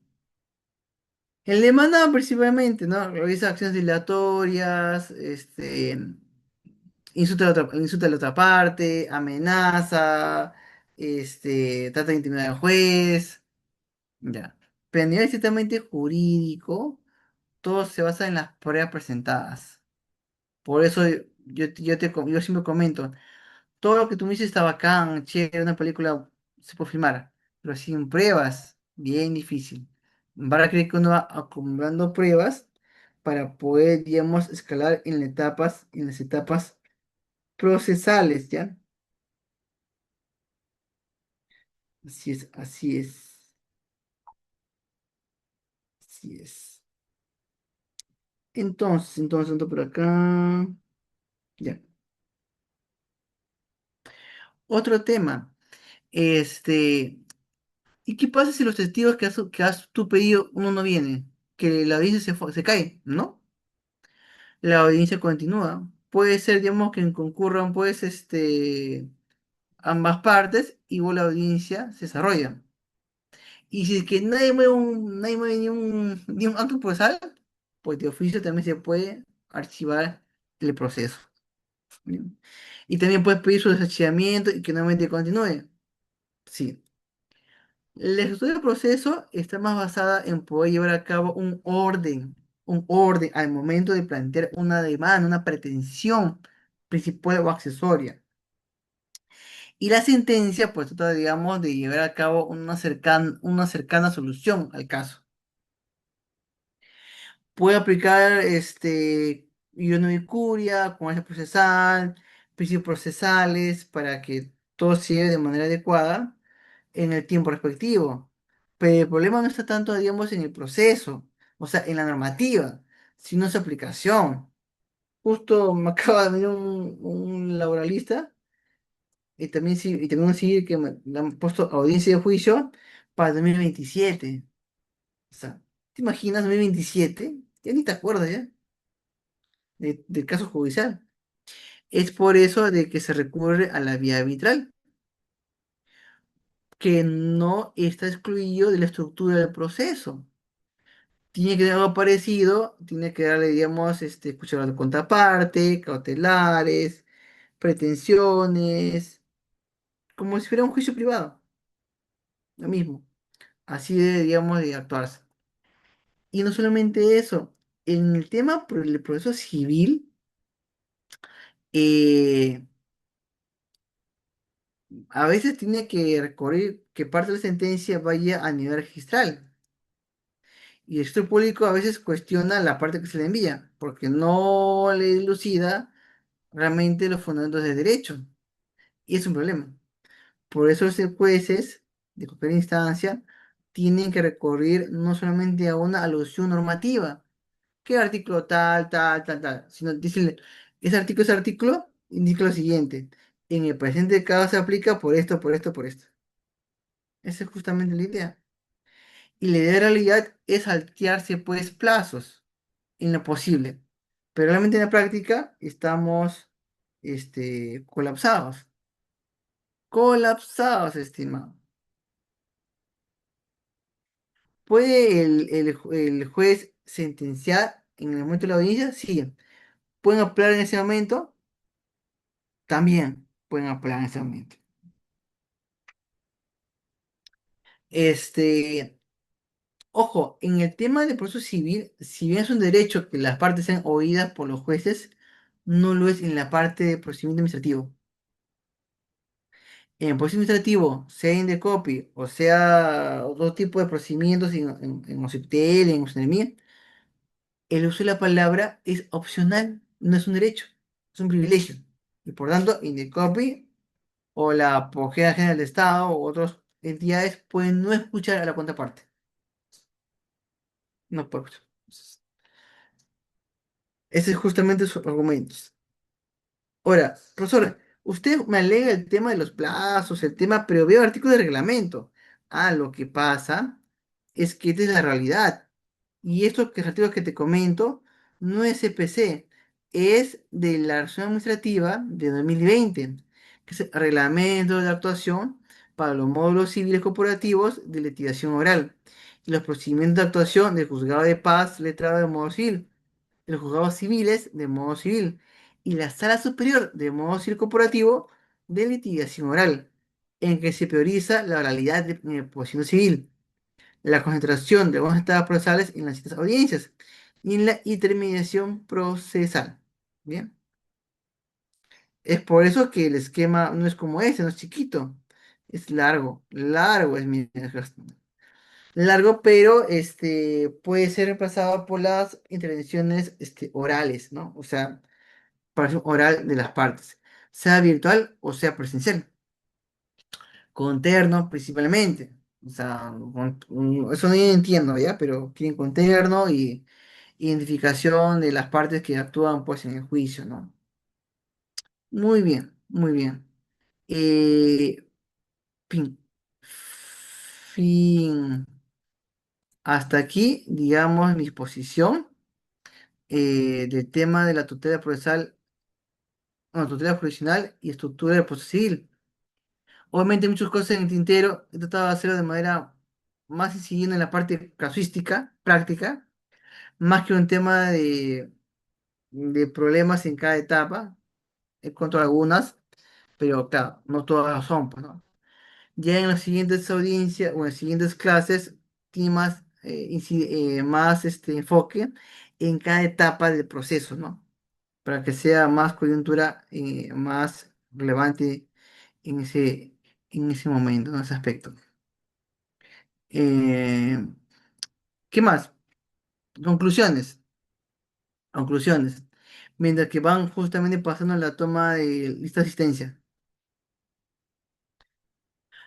el demandado principalmente, ¿no? Realiza acciones dilatorias, insulta a la otra parte, amenaza, trata de intimidar al juez, ya. Pero a nivel estrictamente jurídico, todo se basa en las pruebas presentadas. Por eso yo siempre comento, todo lo que tú me dices está bacán, chévere, una película se puede filmar, pero sin pruebas, bien difícil. Van a creer que uno va acumulando pruebas para poder, digamos, escalar en las etapas procesales, ¿ya? Así es, así es, así es. Entonces, ando por acá. Ya. Otro tema. Este, ¿Y qué pasa si los testigos que has tú pedido uno no viene? Que la audiencia se cae, ¿no? La audiencia continúa. Puede ser, digamos, que concurran, pues, ambas partes y luego la audiencia se desarrolla. Y si es que nadie mueve ni un acto procesal, pues de oficio también se puede archivar el proceso. ¿Bien? Y también puedes pedir su desarchivamiento y que nuevamente continúe. Sí. La estructura del proceso está más basada en poder llevar a cabo un orden al momento de plantear una demanda, una pretensión principal o accesoria. Y la sentencia, pues trata, digamos, de llevar a cabo una cercana solución al caso. Puede aplicar ius no curia, comercio procesal, principios procesales, para que todo se lleve de manera adecuada en el tiempo respectivo. Pero el problema no está tanto, digamos, en el proceso, o sea, en la normativa, sino en su aplicación. Justo me acaba de venir un laboralista y también un civil que me le han puesto audiencia de juicio para 2027. O sea, ¿te imaginas 2027? Ya ni te acuerdas ya del caso judicial. Es por eso de que se recurre a la vía arbitral, que no está excluido de la estructura del proceso. Tiene que tener algo parecido, tiene que darle, digamos, escuchar a la contraparte, cautelares, pretensiones, como si fuera un juicio privado, lo mismo. Así de, digamos, de actuarse. Y no solamente eso, en el tema por el proceso civil, Eh, a veces tiene que recurrir que parte de la sentencia vaya a nivel registral. Y el sector público a veces cuestiona la parte que se le envía, porque no le dilucida realmente los fundamentos de derecho. Y es un problema. Por eso los jueces de cualquier instancia tienen que recurrir no solamente a una alusión normativa, que artículo tal, tal, tal, tal, sino decirle, ese artículo indica lo siguiente, en el presente caso se aplica por esto, por esto, por esto. Esa es justamente la idea. Y la idea de realidad es saltearse pues plazos en lo posible. Pero realmente en la práctica estamos colapsados. Colapsados, estimado. ¿Puede el juez sentenciar en el momento de la audiencia? Sí. ¿Pueden apelar en ese momento? También pueden apelar en ese momento. Este, ojo, en el tema de proceso civil, si bien es un derecho que las partes sean oídas por los jueces, no lo es en la parte de procedimiento administrativo. En el procedimiento administrativo, sea Indecopy o sea otro tipo de procedimientos en OCIPTEL, en OCINEMIA, el uso de la palabra es opcional, no es un derecho, es un privilegio. Y por tanto, Indecopy o la Procuraduría General de Estado u otras entidades pueden no escuchar a la contraparte. No pueden escuchar. Ese es justamente sus argumentos. Ahora, profesor, usted me alega el tema de los plazos, el tema, pero veo artículos de reglamento. Ah, lo que pasa es que esta es la realidad. Y estos artículos que te comento no es CPC, es de la Resolución Administrativa de 2020, que es el Reglamento de Actuación para los módulos civiles corporativos de litigación oral y los procedimientos de actuación del juzgado de paz letrado de modo civil, de los juzgados civiles de modo civil y la Sala Superior de modo civil corporativo de litigación oral, en que se prioriza la oralidad en el procedimiento civil, la concentración de algunas etapas procesales en las distintas audiencias y en la intermediación procesal. Bien, es por eso que el esquema no es como ese, no es chiquito, es largo, largo es mi largo, pero puede ser reemplazado por las intervenciones orales, ¿no? O sea, participación oral de las partes, sea virtual o sea presencial, con terno principalmente. O sea, eso no entiendo, ¿ya? Pero tienen con terno y identificación de las partes que actúan pues en el juicio, ¿no? Muy bien, muy bien. Eh, fin. Fin. Hasta aquí, digamos, mi exposición del tema de la tutela procesal, bueno, tutela jurisdiccional y estructura del proceso civil. Obviamente muchas cosas en el tintero, he tratado de hacerlo de manera más incidiendo en la parte casuística, práctica, más que un tema de problemas en cada etapa. He encontrado algunas, pero claro, no todas lo son, pues, ¿no? Ya en las siguientes audiencias o en las siguientes clases tiene más, más enfoque en cada etapa del proceso, ¿no? Para que sea más coyuntura, más relevante en en ese momento, en ese aspecto. Eh, ¿Qué más? Conclusiones. Conclusiones. Mientras que van justamente pasando la toma de lista de asistencia.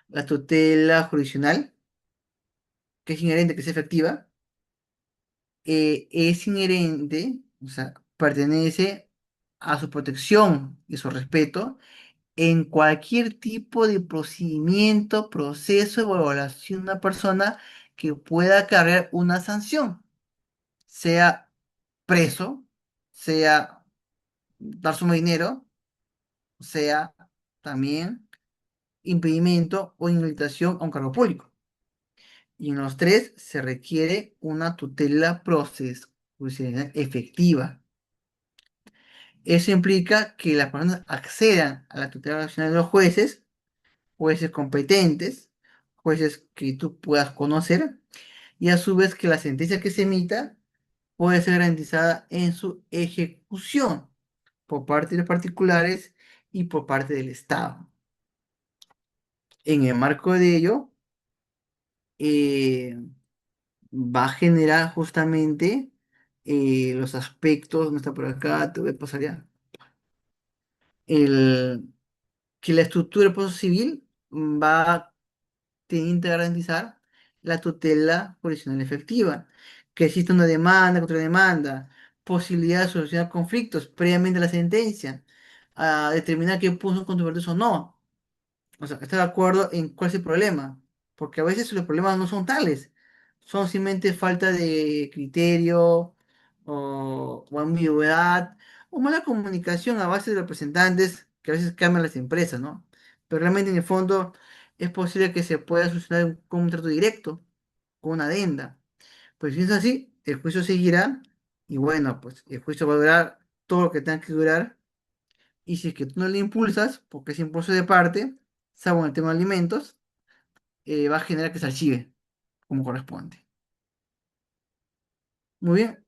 La tutela jurisdiccional, que es inherente, que es efectiva, es inherente, o sea, pertenece a su protección y su respeto en cualquier tipo de procedimiento, proceso o evaluación de una persona que pueda cargar una sanción, sea preso, sea dar su dinero, sea también impedimento o inhabilitación a un cargo público. Y en los tres se requiere una tutela procesal efectiva. Eso implica que las personas accedan a la tutela nacional de los jueces, jueces competentes, jueces que tú puedas conocer, y a su vez que la sentencia que se emita puede ser garantizada en su ejecución. por parte de los particulares y por parte del Estado. En el marco de ello, eh, va a generar justamente los aspectos, no está por acá, te voy a pasar ya, el, que la estructura del proceso civil va a tener que garantizar la tutela jurisdiccional efectiva, que exista una demanda, contrademanda, posibilidad de solucionar conflictos previamente a la sentencia, a determinar qué puntos son controvertidos o no. O sea, estar de acuerdo en cuál es el problema, porque a veces los problemas no son tales, son simplemente falta de criterio o ambigüedad o mala comunicación a base de representantes que a veces cambian las empresas, ¿no? Pero realmente en el fondo es posible que se pueda solucionar con un trato directo, con una adenda. Pues si es así, el juicio seguirá y bueno, pues el juicio va a durar todo lo que tenga que durar y si es que tú no le impulsas, porque es impulso de parte, salvo en el tema de alimentos, va a generar que se archive como corresponde. Muy bien,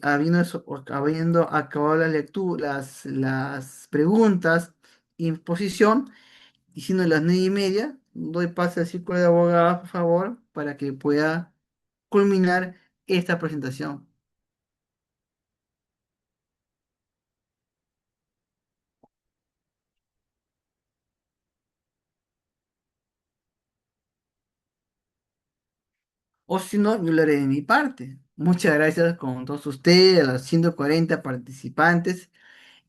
habiendo acabado la lectura, las preguntas, imposición, y siendo las 9:30, doy paso al círculo de abogados, por favor, para que pueda culminar esta presentación. O si no, yo lo haré de mi parte. Muchas gracias con todos ustedes, a los 140 participantes.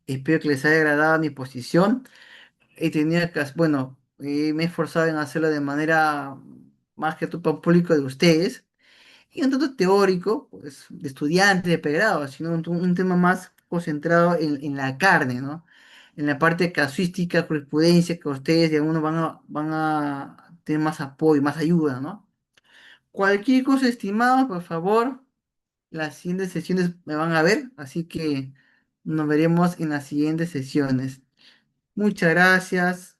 Espero que les haya agradado mi posición. He tenido que, bueno, me he esforzado en hacerlo de manera más que todo para el público de ustedes. Y un tanto teórico, pues, de estudiantes, de pregrado, sino un tema más concentrado en la carne, ¿no? En la parte casuística, jurisprudencia, que ustedes de algunos van a tener más apoyo, más ayuda, ¿no? Cualquier cosa, estimado, por favor, las siguientes sesiones me van a ver, así que nos veremos en las siguientes sesiones. Muchas gracias.